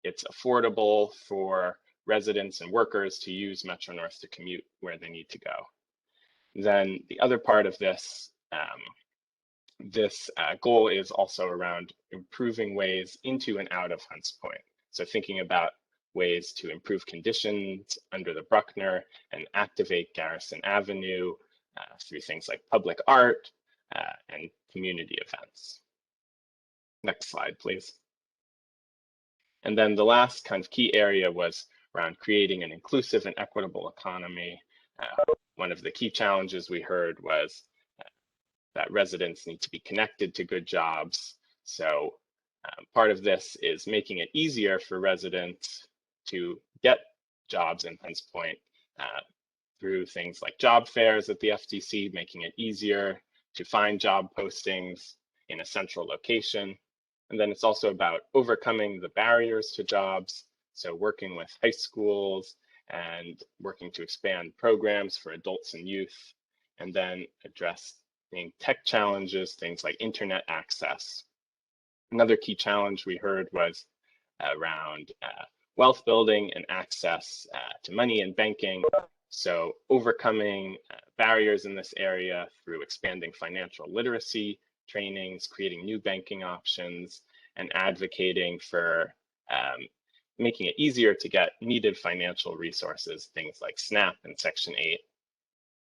it's affordable for residents and workers to use Metro North to commute where they need to go. Then the other part of this goal is also around improving ways into and out of Hunts Point. So thinking about ways to improve conditions under the Bruckner and activate Garrison Avenue through things like public art and community events. Next slide, please. And then the last kind of key area was around creating an inclusive and equitable economy. One of the key challenges we heard was that residents need to be connected to good jobs. So part of this is making it easier for residents to get jobs in Hunts Point through things like job fairs at the FTC, making it easier to find job postings in a central location. And then it's also about overcoming the barriers to jobs. So working with high schools and working to expand programs for adults and youth, and then addressing tech challenges, things like internet access. Another key challenge we heard was around wealth building and access to money and banking. So overcoming barriers in this area through expanding financial literacy trainings, creating new banking options, and advocating for making it easier to get needed financial resources, things like SNAP and Section 8.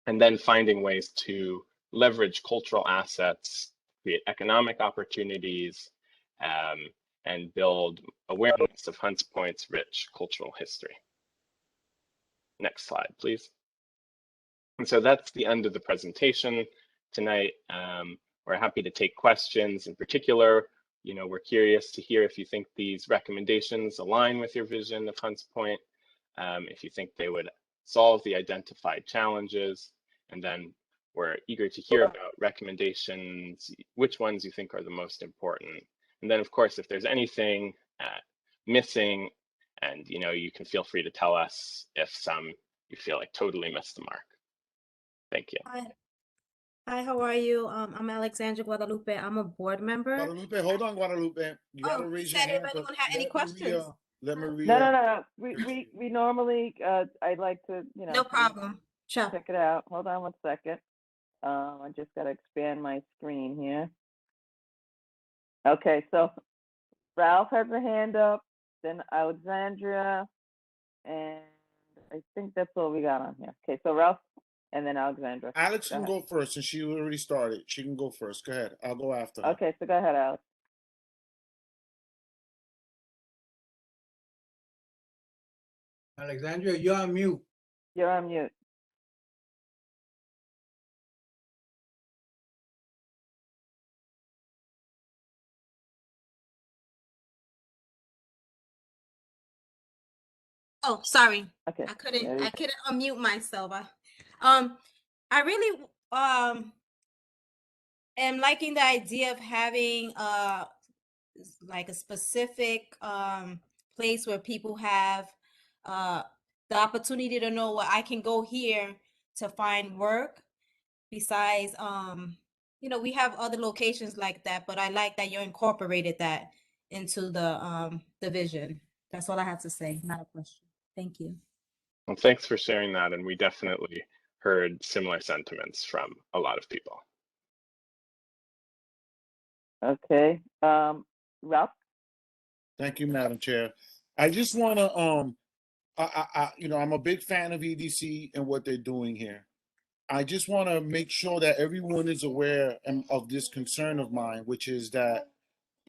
And then finding ways to leverage cultural assets, create economic opportunities, and build awareness of Hunts Point's rich cultural history. Next slide, please. And so that's the end of the presentation tonight. We're happy to take questions. In particular, we're curious to hear if you think these recommendations align with your vision of Hunts Point, if you think they would solve the identified challenges, and then we're eager to hear about recommendations, which ones you think are the most important. And then, of course, if there's anything missing, and you can feel free to tell us if some you feel like totally missed the mark. Thank you. Hi, how are you? I'm Alexandra Guadalupe. I'm a board member. Guadalupe, hold on, Guadalupe. You gotta raise your said hand. anybody but would have any let questions? Maria- Let Maria. No. We normally, I'd like to, No problem. Sure. check it out. Hold on one second. I just gotta expand my screen here. Okay, so Ralph has a hand up, then Alexandria, and I think that's all we got on here. Okay, so Ralph and then Alexandra. Alex Go can ahead. go first, and she already started. She can go first. Go ahead. I'll go after her. Okay, so go ahead, Alex. Alexandria, you're on mute. You're on mute. Oh, sorry. Okay. I couldn't there you I go. couldn't unmute myself. I really am liking the idea of having like a specific place where people have the opportunity to know, well, I can go here to find work. Besides, we have other locations like that, but I like that you incorporated that into the vision. That's all I have to say. Not a question. Thank you. Well, thanks for sharing that. And we definitely heard similar sentiments from a lot of people. Okay. Ralph? Thank you, Madam Chair. I just want to, I'm a big fan of EDC and what they're doing here. I just want to make sure that everyone is aware of this concern of mine, which is that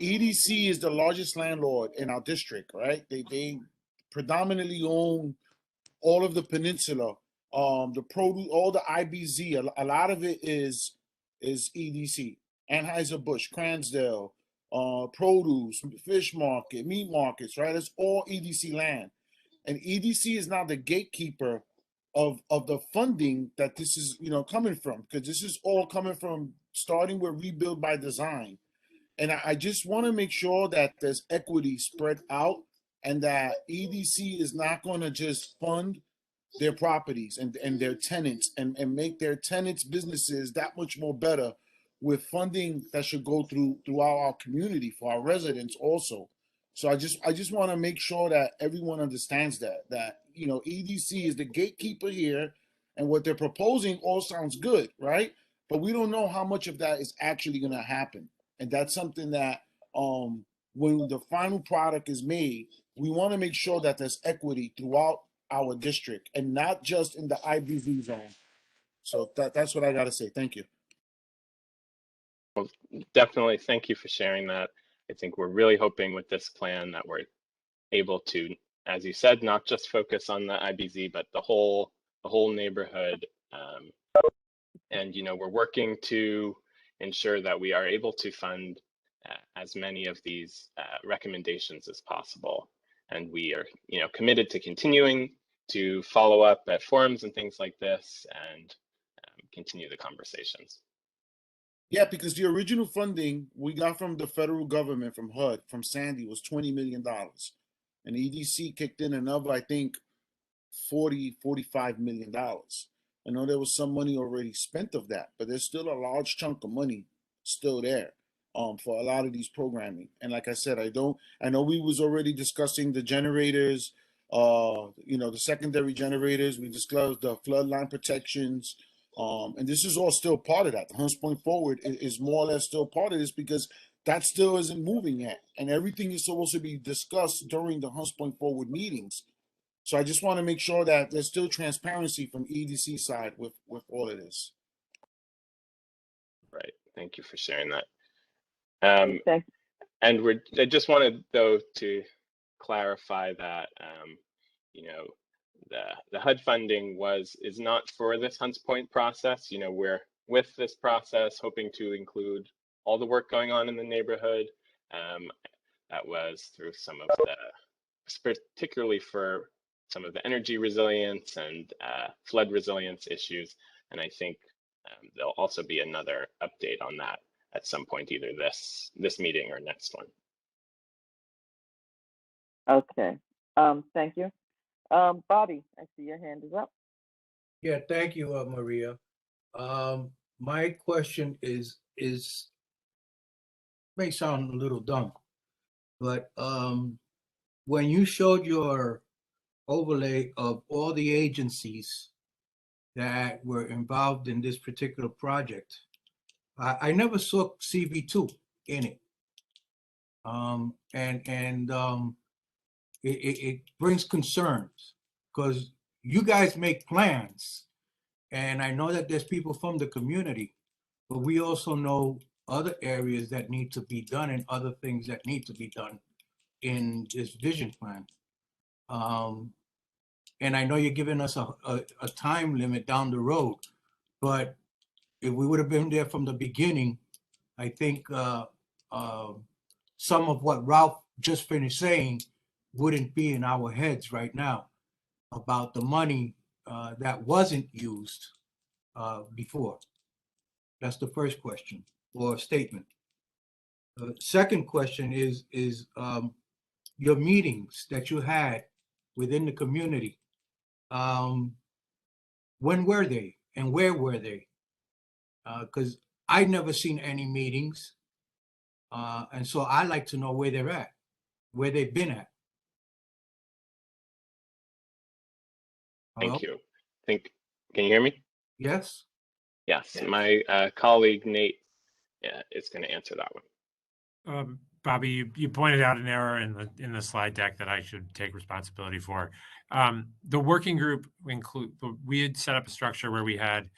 EDC is the largest landlord in our district, right? They predominantly own all of the peninsula, the produce, all the IBZ. A lot of it is EDC, Anheuser-Busch, Cransdale, produce, fish market, meat markets, right? It's all EDC land, and EDC is now the gatekeeper of the funding that this is coming from, because this is all coming from starting with Rebuild by Design. And I just want to make sure that there's equity spread out, and that EDC is not going to just fund their properties and their tenants and make their tenants' businesses that much more better with funding that should go throughout our community for our residents also. So I just want to make sure that everyone understands that EDC is the gatekeeper here, and what they're proposing all sounds good, right? But we don't know how much of that is actually going to happen. And that's something that when the final product is made, we want to make sure that there's equity throughout our district and not just in the IBZ zone. So that's what I got to say. Thank you. Well, definitely thank you for sharing that. I think we're really hoping with this plan that we're able to, as you said, not just focus on the IBZ, but the whole neighborhood. And we're working to ensure that we are able to fund as many of these recommendations as possible. And we are, committed to continuing to follow up at forums and things like this and continue the conversations. Yeah, because the original funding we got from the federal government, from HUD, from Sandy, was $20 million. And EDC kicked in another, I think, $45 million. I know there was some money already spent of that, but there's still a large chunk of money still there for a lot of these programming. And like I said, I know we was already discussing the generators, the secondary generators. We discussed the flood line protections. And this is all still part of that. The Hunts Point Forward is more or less still part of this because that still isn't moving yet. And everything is supposed to be discussed during the Hunts Point Forward meetings. So I just want to make sure that there's still transparency from EDC side with all of this. Right. Thank you for sharing that. Thanks. And I just wanted, though, to clarify that, the HUD funding is not for this Hunts Point process. We're with this process hoping to include all the work going on in the neighborhood. That was through some of particularly for some of the energy resilience and flood resilience issues. And I think there'll also be another update on that at some point, either this meeting or next one. Okay. Thank you. Bobby, I see your hand is up. Yeah, thank you, Maria. My question is may sound a little dumb, but when you showed your overlay of all the agencies that were involved in this particular project, I never saw CV2 in it. It brings concerns because you guys make plans, and I know that there's people from the community, but we also know other areas that need to be done and other things that need to be done in this vision plan. And I know you're giving us a time limit down the road, but if we would have been there from the beginning, I think some of what Ralph just finished saying wouldn't be in our heads right now about the money that wasn't used before. That's the first question or statement. Second question is your meetings that you had within the community. When were they and where were they? Because I've never seen any meetings. And so I like to know where they're at, where they've been at. Hello? Thank you. Can you hear me? Yes. Yes. My colleague Nate is going to answer that one. Bobby, you pointed out an error in the slide deck that I should take responsibility for. The working group we had set up a structure where we had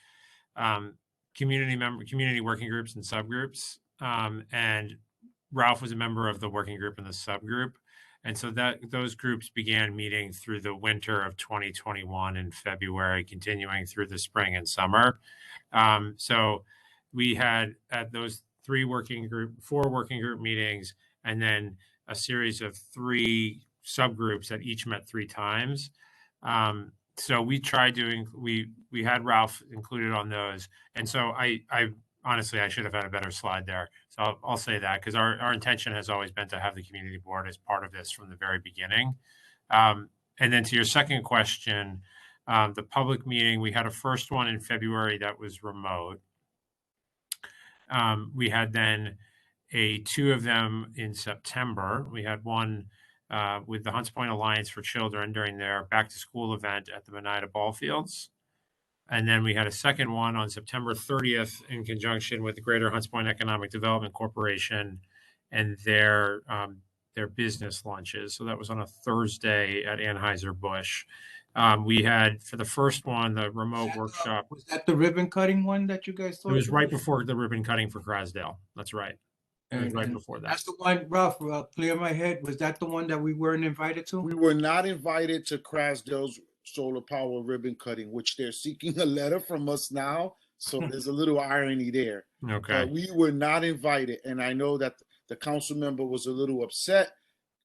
community working groups and subgroups, and Ralph was a member of the working group and the subgroup, and so those groups began meeting through the winter of 2021 in February, continuing through the spring and summer. So we had at those four working group meetings, and then a series of 3 subgroups that each met 3 times. So we tried to, we had Ralph included on those. And so I honestly, I should have had a better slide there. So I'll say that because our intention has always been to have the community board as part of this from the very beginning. And then to your second question, the public meeting, we had a first one in February that was remote. We had then 2 of them in September. We had one with the Hunts Point Alliance for Children during their back to school event at the Oneida Ball Fields. And then we had a second one on September 30th in conjunction with the Greater Hunts Point Economic Development Corporation and their business lunches. So that was on a Thursday at Anheuser-Busch. We had, for the first one, the remote workshop. Was that the ribbon cutting one that you guys thought? It was right before the ribbon cutting for Crasdale. That's right. It was right before that. That's the one, Ralph, clear my head. Was that the one that we weren't invited to? We were not invited to Crasdale's solar power ribbon cutting, which they're seeking a letter from us now. So there's a little irony there. Okay. We were not invited. And I know that the council member was a little upset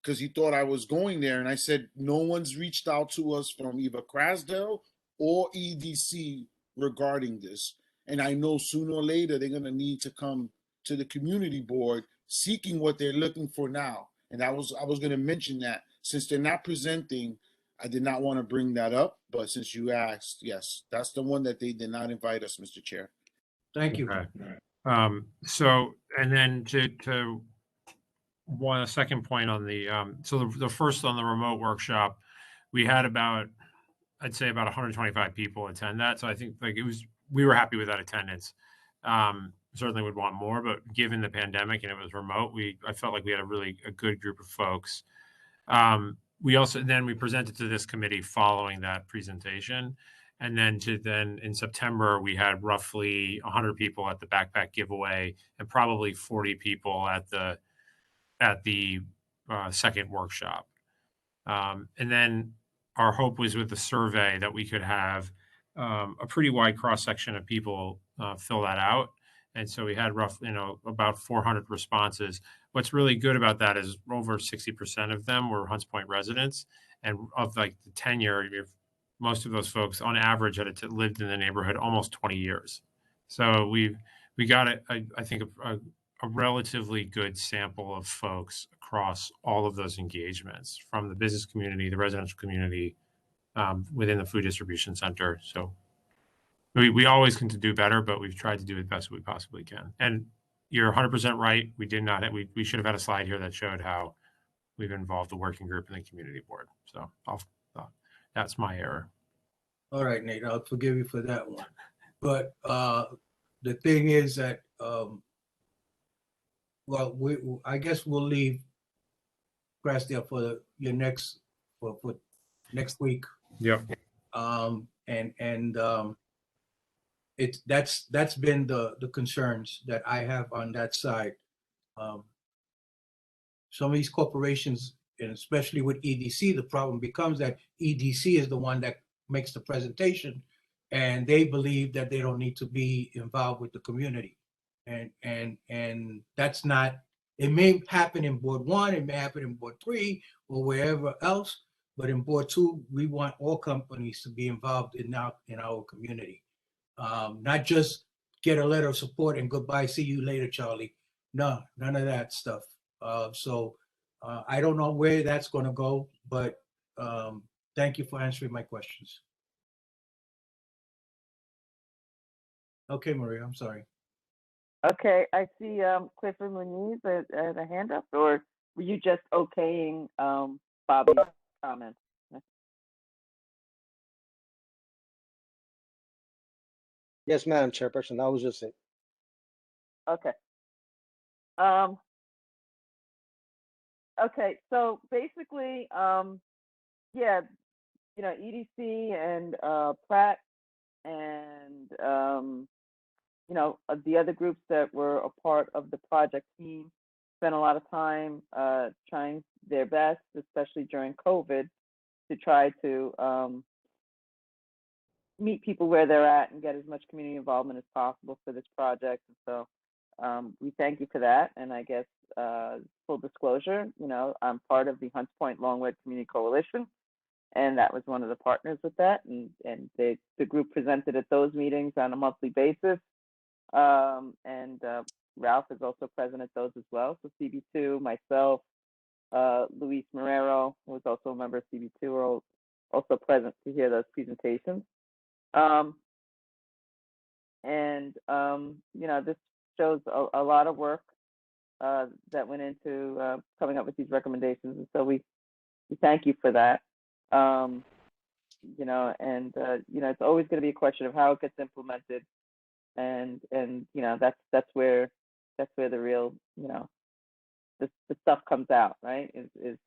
because he thought I was going there. And I said, no one's reached out to us from either Crasdale or EDC regarding this. And I know sooner or later they're going to need to come to the community board seeking what they're looking for now. And I was going to mention that since they're not presenting, I did not want to bring that up. But since you asked, yes, that's the one that they did not invite us, Mr. Chair. Thank you. Okay. So, and then to a second point on the, so the first on the remote workshop, we had about, I'd say about 125 people attend that. So I think like we were happy with that attendance. Certainly would want more, but given the pandemic and it was remote, I felt like we had a good group of folks. We also, then we presented to this committee following that presentation. And then in September, we had roughly 100 people at the backpack giveaway and probably 40 people at the second workshop. And then our hope was with the survey that we could have a pretty wide cross section of people fill that out. And so we had about 400 responses. What's really good about that is over 60% of them were Hunts Point residents. And of like the tenure, most of those folks on average had lived in the neighborhood almost 20 years. So we got I think a relatively good sample of folks across all of those engagements, from the business community, the residential community, within the food distribution center. So we always can do better, but we've tried to do the best we possibly can. And you're 100% right. We did not. We should have had a slide here that showed how we've involved the working group and the community board. So that's my error. All right, Nate, I'll forgive you for that one. But the thing is that, well, I guess we'll leave Crasdale for your next week. Yep. That's been the concerns that I have on that side. Some of these corporations, and especially with EDC, the problem becomes that EDC is the one that makes the presentation, and they believe that they don't need to be involved with the community. And that's not, it may happen in board 1, it may happen in board 3 or wherever else, but in board 2, we want all companies to be involved in our community. Not just get a letter of support and goodbye, see you later, Charlie. No, none of that stuff. So I don't know where that's going to go, but thank you for answering my questions. Okay, Maria, I'm sorry. Okay, I see Clifford Muniz as a hand up, or were you just okaying Bobby's comment? Yes, Madam Chairperson, that was just it. Okay. Okay, so basically, yeah, EDC and Pratt and the other groups that were a part of the project team spent a lot of time trying their best, especially during COVID, to try to meet people where they're at and get as much community involvement as possible for this project. And so we thank you for that. And I guess full disclosure, I'm part of the Hunts Point Longwood Community Coalition, and that was one of the partners with that. And the group presented at those meetings on a monthly basis. And Ralph is also present at those as well. So CB2, myself, Luis Marrero, who is also a member of CB2, are also present to hear those presentations. This shows a lot of work that went into coming up with these recommendations. And so we thank you for that. It's always going to be a question of how it gets implemented. And that's where the real, the stuff comes out, right? Is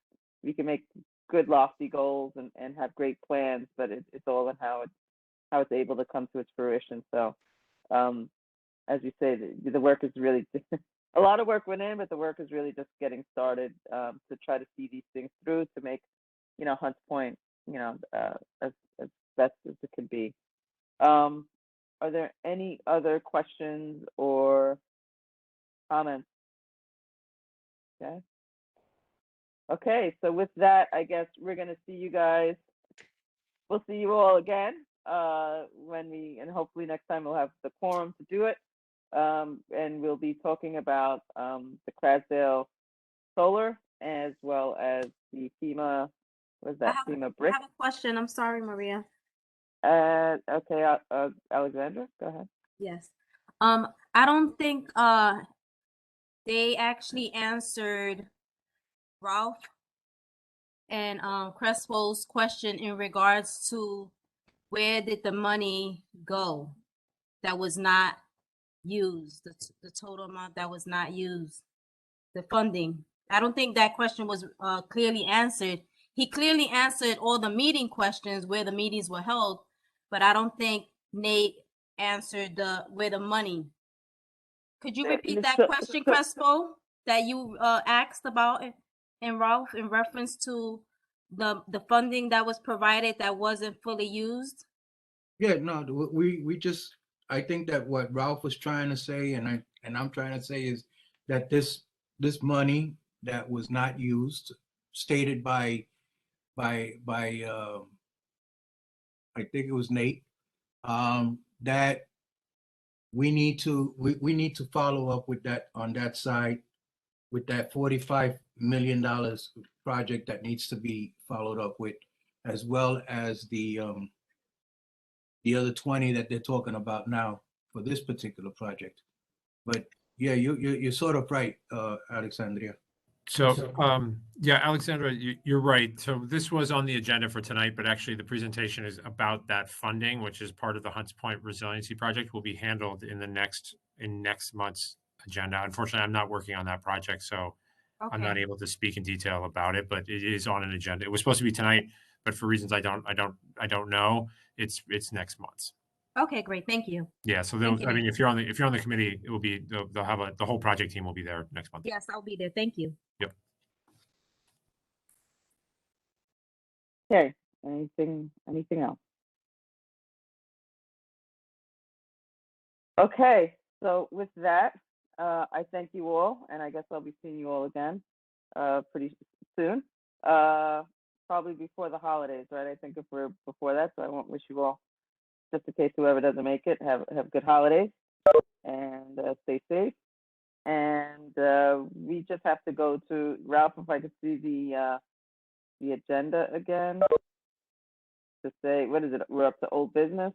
we can make good lofty goals and have great plans, but it's all in how it's able to come to its fruition. So as you say, the work is really a lot of work went in, but the work is really just getting started to try to see these things through to make Hunts Point as best as it can be. Are there any other questions or comments? Okay. Okay, so with that, I guess we're gonna see you guys. We'll see you all again and hopefully next time we'll have the quorum to do it. And we'll be talking about the Crasdale solar as well as the FEMA, FEMA brick? I have a question. I'm sorry, Maria. Okay, Alexandra, go ahead. Yes. I don't think they actually answered Ralph and Crespo's question in regards to where did the money go that was not used, the total amount that was not used, the funding. I don't think that question was clearly answered. He clearly answered all the meeting questions where the meetings were held, but I don't think Nate answered where the money. Could you repeat that question, Crespo, that you asked about in Ralph in reference to the funding that was provided that wasn't fully used? Yeah, no, we just, I think that what Ralph was trying to say, and I'm trying to say is that this money that was not used, stated by I think it was Nate, that we need to follow up with that on that side, with that $45 million project that needs to be followed up with, as well as the other 20 that they're talking about now for this particular project. But yeah, you're sort of right, Alexandria. So, yeah, Alexandra, you're right. So this was on the agenda for tonight, but actually the presentation is about that funding, which is part of the Hunts Point Resiliency Project, will be handled in next month's agenda. Unfortunately, I'm not working on that project, so I'm not able to speak in detail about it, but it is on an agenda. It was supposed to be tonight, but for reasons I don't know, it's next month's. Okay, great. Thank you. Yeah, so I mean, if you're on the committee, it will be they'll have the whole project team will be there next month. Yes, I'll be there. Thank you. Yep. Okay, anything else? Okay, so with that, I thank you all, and I guess I'll be seeing you all again pretty soon. Probably before the holidays, right? I think if we're before that, so I won't wish you all, just in case whoever doesn't make it, have good holidays and stay safe. And we just have to go to Ralph, if I could see the agenda again to say, what is it? We're up to old business.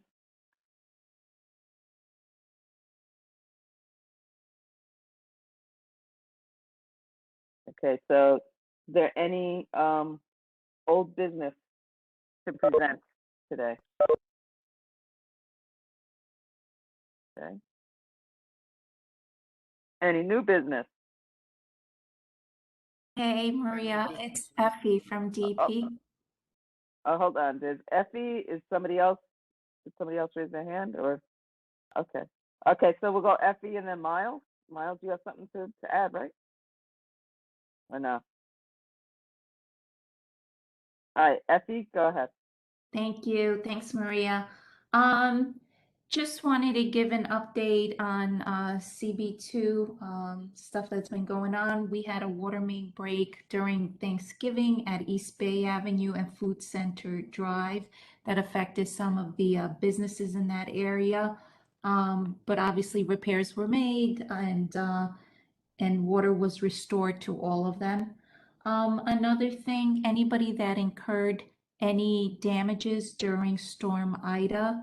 Okay, so is there any old business to present today? Okay. Any new business? Hey, Maria, it's Effie from DP. Oh, hold on. There's Effie. Is somebody else? Did somebody else raise their hand? Or okay. Okay, so we'll go Effie and then Miles. Miles, you have something to add, right? Or no? All right, Effie, go ahead. Thank you. Thanks, Maria. Just wanted to give an update on CB2 stuff that's been going on. We had a water main break during Thanksgiving at East Bay Avenue and Food Center Drive that affected some of the businesses in that area. But obviously repairs were made and water was restored to all of them. Another thing, anybody that incurred any damages during Storm Ida,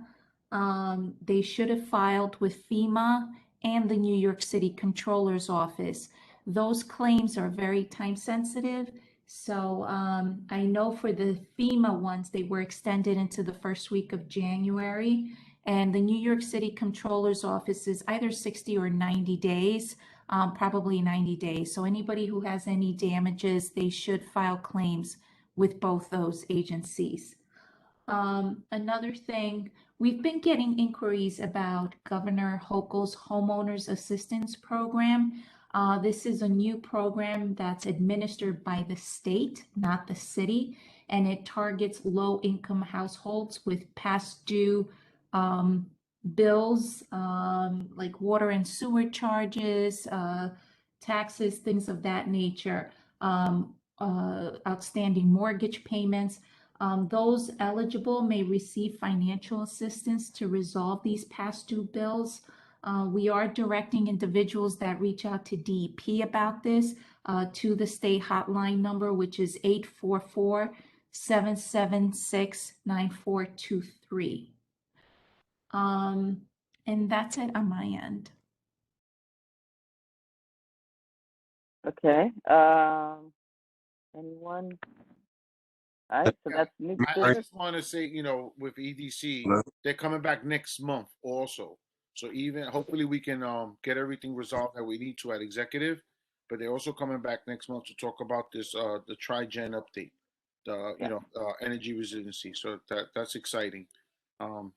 they should have filed with FEMA and the New York City Controller's Office. Those claims are very time sensitive. So I know for the FEMA ones, they were extended into the first week of January. And the New York City Controller's Office is either 60 or 90 days, probably 90 days. So anybody who has any damages, they should file claims with both those agencies. Another thing, we've been getting inquiries about Governor Hochul's Homeowners Assistance Program. This is a new program that's administered by the state, not the city, and it targets low-income households with past due bills like water and sewer charges, taxes, things of that nature, outstanding mortgage payments. Those eligible may receive financial assistance to resolve these past due bills. We are directing individuals that reach out to DEP about this to the state hotline number, which is 844-776-9423. And that's it on my end. Okay. Anyone? All right, so that's new I business. just want to say, with EDC, they're coming back next month also. So even hopefully we can get everything resolved that we need to at executive, but they're also coming back next month to talk about this the Tri-Gen update, the energy resiliency. So that's exciting. Yeah,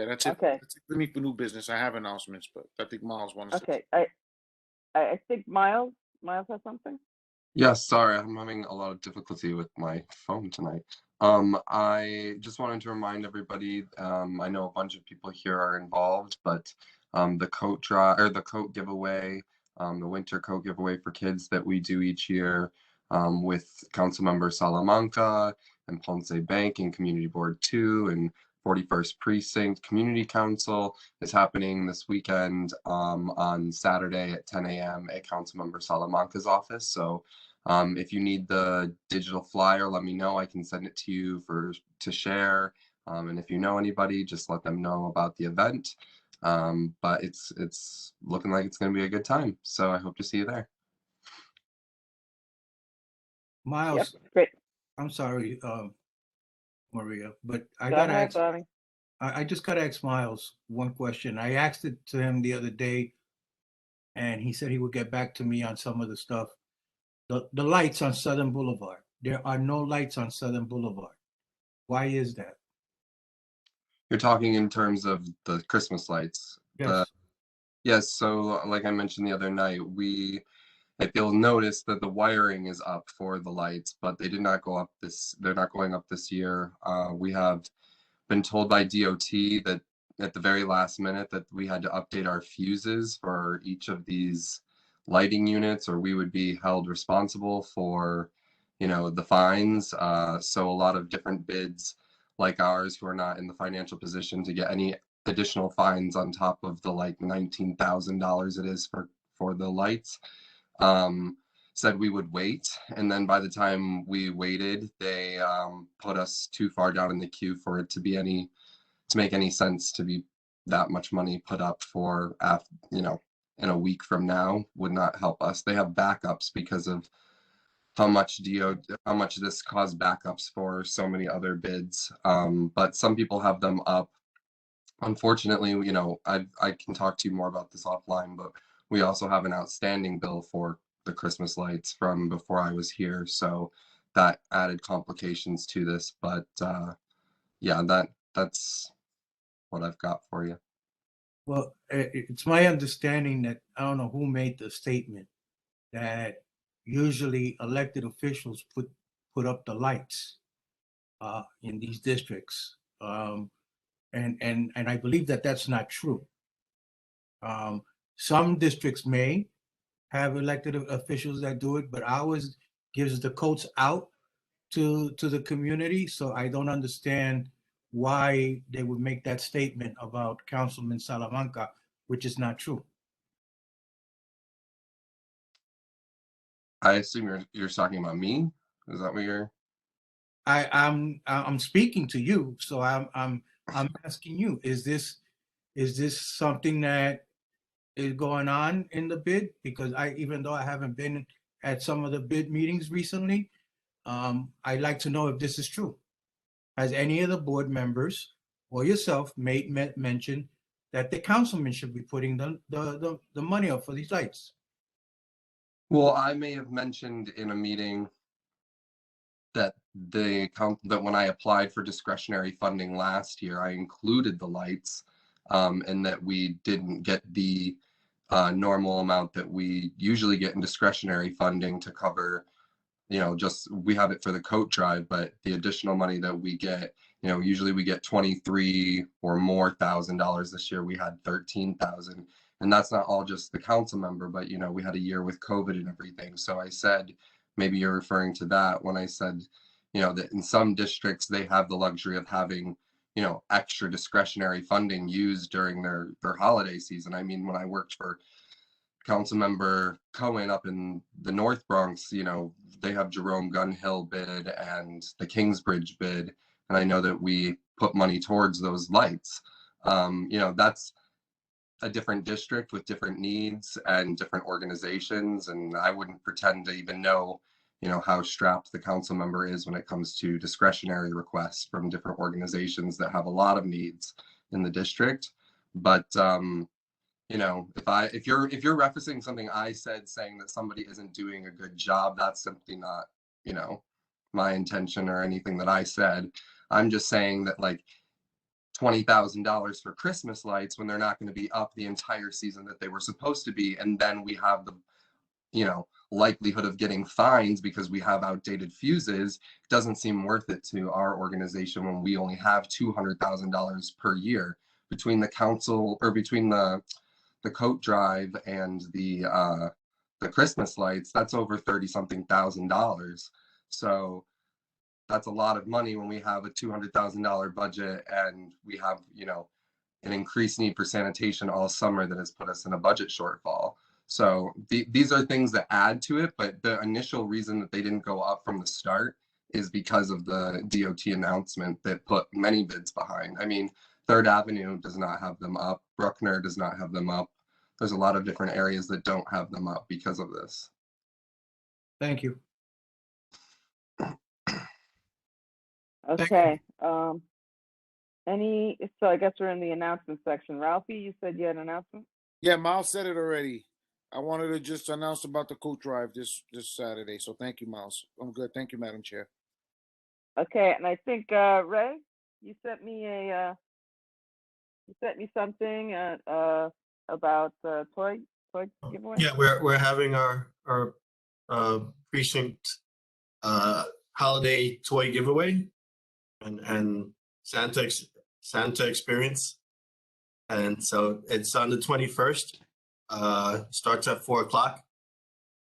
that's it. Okay. That's it for me for new business. I have announcements, but I think Miles wants to. Okay, I think Miles has something. Yes, sorry, I'm having a lot of difficulty with my phone tonight. I just wanted to remind everybody, I know a bunch of people here are involved, but the coat giveaway, the winter coat giveaway for kids that we do each year with Councilmember Salamanca and Ponce Bank and Community Board 2 and 41st Precinct Community Council is happening this weekend on Saturday at 10 a.m. at Councilmember Salamanca's office. So if you need the digital flyer, let me know. I can send it to you to share. And if you know anybody, just let them know about the event. But it's looking like it's going to be a good time. So I hope to see you there. Miles, Yep, great. I'm sorry, Maria, but I Go gotta ahead, ask. Bobby. I just gotta ask Miles one question. I asked it to him the other day, and he said he would get back to me on some of the stuff. The lights on Southern Boulevard. There are no lights on Southern Boulevard. Why is that? You're talking in terms of the Christmas lights. Yes. Yes. So like I mentioned the other night, if you'll notice that the wiring is up for the lights, but they did not go up they're not going up this year. We have been told by DOT that at the very last minute that we had to update our fuses for each of these lighting units, or we would be held responsible for, the fines. So a lot of different bids like ours who are not in the financial position to get any additional fines on top of the like $19,000 it is for the lights, said we would wait. And then by the time we waited, they put us too far down in the queue for it to make any sense to be that much money put up for, in a week from now would not help us. They have backups because of how much this caused backups for so many other bids. But some people have them up. Unfortunately, I can talk to you more about this offline, but we also have an outstanding bill for the Christmas lights from before I was here. So that added complications to this, but yeah, that's what I've got for you. Well, it's my understanding that, I don't know who made the statement, that usually elected officials put up the lights in these districts. And I believe that that's not true. Some districts may have elected officials that do it, but ours gives the coats out to the community. So I don't understand why they would make that statement about Councilman Salamanca, which is not true. I assume you're talking about me. Is that what you're? I'm speaking to you, so I'm asking you: is this something that is going on in the bid? Because even though I haven't been at some of the bid meetings recently, I'd like to know if this is true. Has any of the board members or yourself made mention that the councilman should be putting the money up for these lights? Well, I may have mentioned in a meeting that that when I applied for discretionary funding last year, I included the lights, and that we didn't get the normal amount that we usually get in discretionary funding to cover, just we have it for the coat drive, but the additional money that we get, usually we get $23,000 or more. This year we had $13,000. And that's not all just the council member, but we had a year with COVID and everything. So I said, maybe you're referring to that when I said, that in some districts they have the luxury of having, extra discretionary funding used during their holiday season. I mean, when I worked for Councilmember Cohen up in the North Bronx, they have Jerome Gunhill bid and the Kingsbridge bid. And I know that we put money towards those lights. That's a different district with different needs and different organizations. And I wouldn't pretend to even know, how strapped the council member is when it comes to discretionary requests from different organizations that have a lot of needs in the district. But if you're referencing something I said saying that somebody isn't doing a good job, that's simply not, my intention or anything that I said. I'm just saying that like $20,000 for Christmas lights when they're not going to be up the entire season that they were supposed to be, and then we have the likelihood of getting fines because we have outdated fuses, doesn't seem worth it to our organization when we only have $200,000 per year between the council or between the coat drive and the Christmas lights. That's over $30-something thousand. So that's a lot of money when we have a $200,000 budget and we have an increased need for sanitation all summer that has put us in a budget shortfall. So these are things that add to it, but the initial reason that they didn't go up from the start is because of the DOT announcement that put many bids behind. I mean, Third Avenue does not have them up. Bruckner does not have them up. There's a lot of different areas that don't have them up because of this. Thank you. Okay. So I guess we're in the announcement section. Ralphie, you said you had an announcement? Yeah, Miles said it already. I wanted to just announce about the coat drive this Saturday. So thank you, Miles. I'm good. Thank you, Madam Chair. Okay, and I think Ray, you sent me something about toy giveaway. Yeah, we're having our precinct holiday toy giveaway and Santa experience, and so it's on the 21st. Starts at 4 o'clock.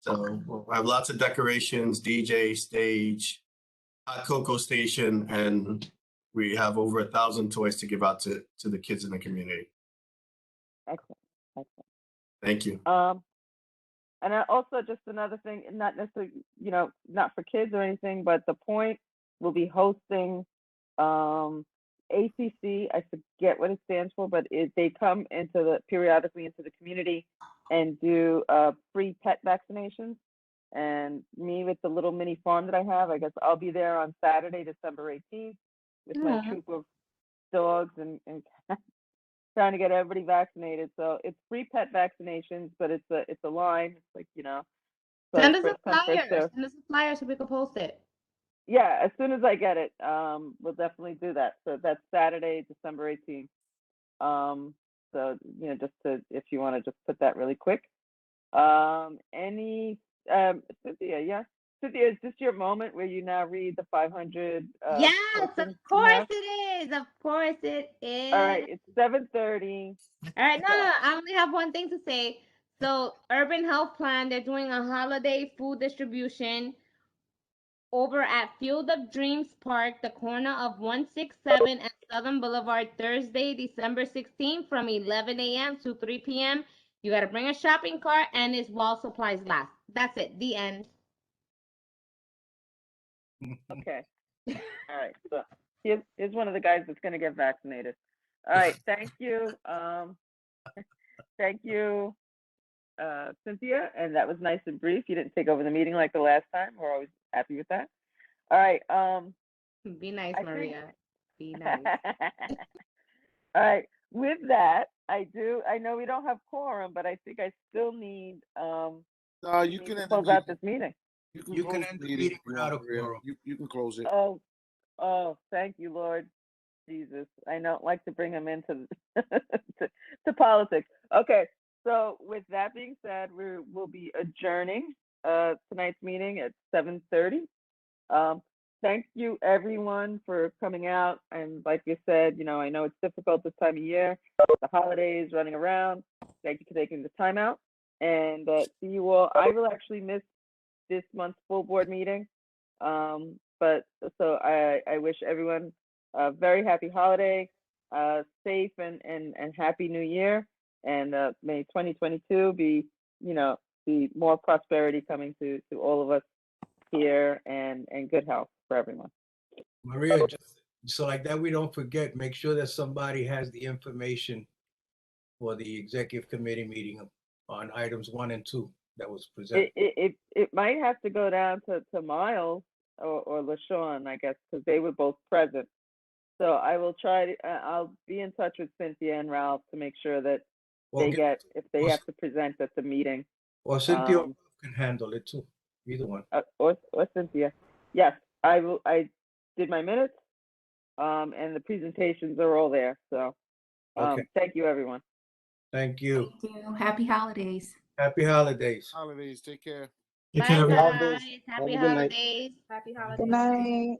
So we'll have lots of decorations, DJ, stage, hot cocoa station, and we have over 1,000 toys to give out to the kids in the community. Excellent. Thank you. And also just another thing, not necessarily, not for kids or anything, but the Point will be hosting ACC. I forget what it stands for, but they come periodically into the community and do free pet vaccinations. And me with the little mini farm that I have, I guess I'll be there on Saturday, December 18th with my troop of dogs and trying to get everybody vaccinated. So it's free pet vaccinations, but it's a line. It's like, so Send us first a come, flyer. first serve. Send us a flyer so we can post it. Yeah, as soon as I get it, we'll definitely do that. So that's Saturday, December 18th. So just if you want to just put that really quick. Cynthia, yeah. Cynthia, is this your moment where you now read the 500? Yes, of course it is. Of course it is. All right, it's 7:30. All right, no, I only have one thing to say. So, Urban Health Plan, they're doing a holiday food distribution over at Field of Dreams Park, the corner of 167 and Southern Boulevard, Thursday, December 16th from 11 a.m. to 3 p.m. You got to bring a shopping cart and it's while supplies last. That's it. The end. Okay. All right. So here's one of the guys that's going to get vaccinated. All right. Thank you. Thank you, Cynthia. And that was nice and brief. You didn't take over the meeting like the last time. We're always happy with that. All right. Be nice, Maria. Be nice. All right. With that, I know we don't have quorum, but I think I still need you can close out this meeting. You can end the meeting without a quorum. You can close it. Oh, thank you, Lord Jesus. I don't like to bring him into to politics. Okay, so with that being said, we'll be adjourning tonight's meeting at 7:30. Thank you, everyone, for coming out. And like you said, I know it's difficult this time of year, the holidays running around. thank you for taking the time out, and see you all. I will actually miss this month's full board meeting, but so I wish everyone a very happy holiday, safe and happy new year, and may 2022 be, be more prosperity coming to all of us here, and good health for everyone. Maria, just so like that we don't forget, make sure that somebody has the information for the executive committee meeting on items 1 and 2 that was presented. It might have to go down to Miles or LaShawn, I guess, because they were both present. So I will try to, I'll be in touch with Cynthia and Ralph to make sure that they get, if they have to present at the meeting. Or Cynthia can handle it too, either one. Or Cynthia. Yes, I will. I did my minutes, and the presentations are all there. So Okay. thank you, everyone. Thank you. Thank you. Happy holidays. Happy holidays. Holidays. Take care. Bye, guys. Happy holidays. Happy holidays. Good night.